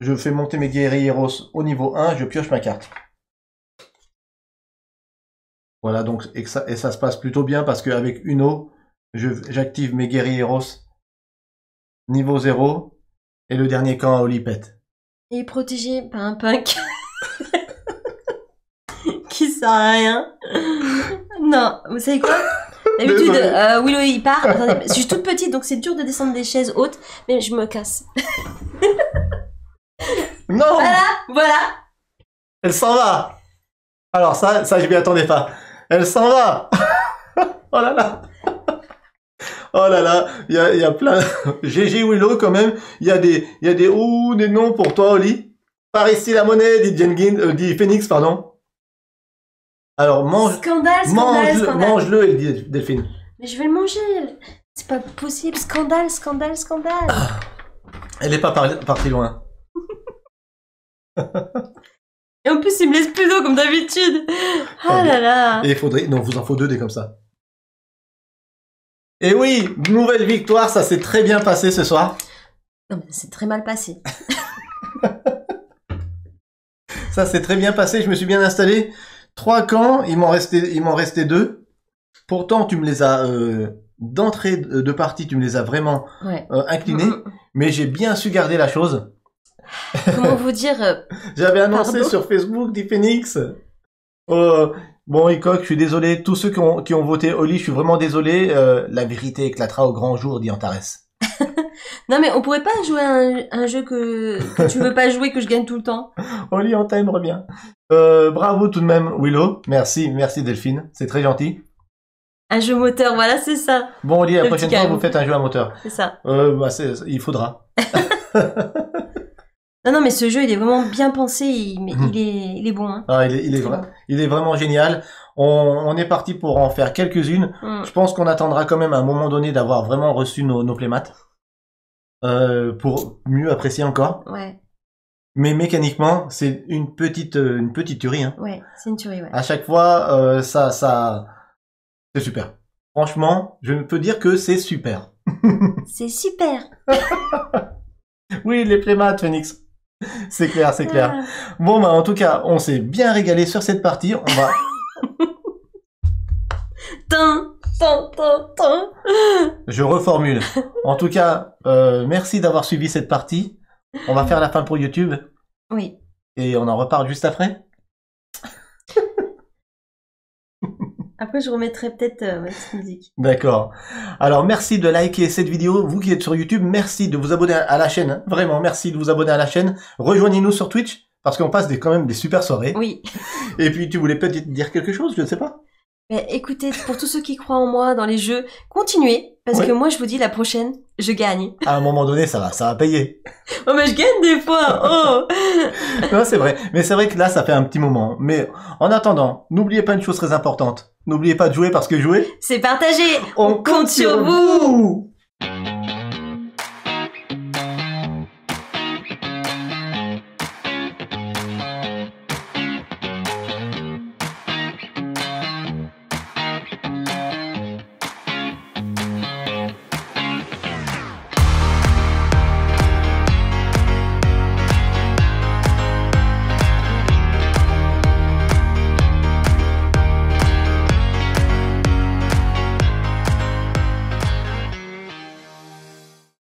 je fais monter mes guerrieros au niveau 1, je pioche ma carte. Voilà, donc, et ça se passe plutôt bien parce qu'avec une eau, j'active mes guerrieros niveau 0 et le dernier camp à Olipette. Il est protégé par un punk. Qui sert à rien. Non, vous savez quoi? D'habitude, Désolé. Willow il part. Attendez, je suis toute petite donc c'est dur de descendre des chaises hautes, mais je me casse. Non! Voilà. Elle s'en va! Alors ça je m'y attendais pas. Elle s'en va! Oh là là! Oh là là, il y a plein... GG Willow quand même, il y a des ou des noms pour toi, Oli. Par ici la monnaie, dit Jenkins, dit Phoenix, pardon. Alors Scandale. mange-le, elle dit Delphine. Mais je vais le manger. C'est pas possible. Scandale. Elle est pas partie loin. Et en plus, il me laisse plus d'eau comme d'habitude. Ah là là. Et il faudrait... Non, vous en faut 2 des comme ça. Et oui, nouvelle victoire, ça s'est très bien passé ce soir. Non, mais c'est très mal passé. Ça s'est très bien passé, je me suis bien installé. 3 camps, il m'en restait 2. Pourtant, tu me les as d'entrée de partie, tu me les as vraiment Ouais. inclinés, mais j'ai bien su garder la chose. Comment vous dire J'avais annoncé Pardon sur Facebook, dit Phoenix. Bon, Ecoq, je suis désolé. Tous ceux qui ont voté Oli, je suis vraiment désolé. La vérité éclatera au grand jour, dit Antares. Non, mais on pourrait pas jouer à un jeu que tu veux pas jouer, que je gagne tout le temps. Oli, on t'aime, reviens. Bravo tout de même, Willow. Merci Delphine. C'est très gentil. Un jeu moteur, voilà, c'est ça. Bon, Oli, la Le prochaine petit fois, calme. vous faites un jeu à moteur. C'est ça. Il faudra. Non, mais ce jeu, il est vraiment bien pensé. Il est bon. Hein. Ah, il est vraiment génial. On est parti pour en faire quelques-unes. Je pense qu'on attendra quand même à un moment donné d'avoir vraiment reçu nos playmates. Pour mieux apprécier encore. Ouais. Mais mécaniquement, c'est une petite tuerie. Hein. Ouais, c'est une tuerie, ouais. À chaque fois, c'est super. Franchement, je ne peux dire que c'est super. C'est super. Oui, les playmates, Phoenix. C'est clair. Ah. Bon, bah, en tout cas, on s'est bien régalé sur cette partie. On va... Tin. Je reformule. En tout cas, merci d'avoir suivi cette partie. On va faire la fin pour YouTube. Oui. Et on en reparle juste après. Après, je remettrai peut-être ma petite musique. D'accord. Alors, merci de liker cette vidéo. Vous qui êtes sur YouTube, merci de vous abonner à la chaîne. Vraiment, merci de vous abonner à la chaîne. Rejoignez-nous sur Twitch, parce qu'on passe quand même des super soirées. Oui. Et puis, tu voulais peut-être dire quelque chose, je ne sais pas. Mais écoutez, pour tous ceux qui croient en moi dans les jeux, continuez, parce Ouais. que moi je vous dis la prochaine, je gagne. À un moment donné, ça va payer. Oh mais je gagne des fois. Oh. Non, c'est vrai. Mais c'est vrai que là, ça fait un petit moment. Mais en attendant, n'oubliez pas une chose très importante. N'oubliez pas de jouer parce que jouer, C'est partagé. on compte sur vous.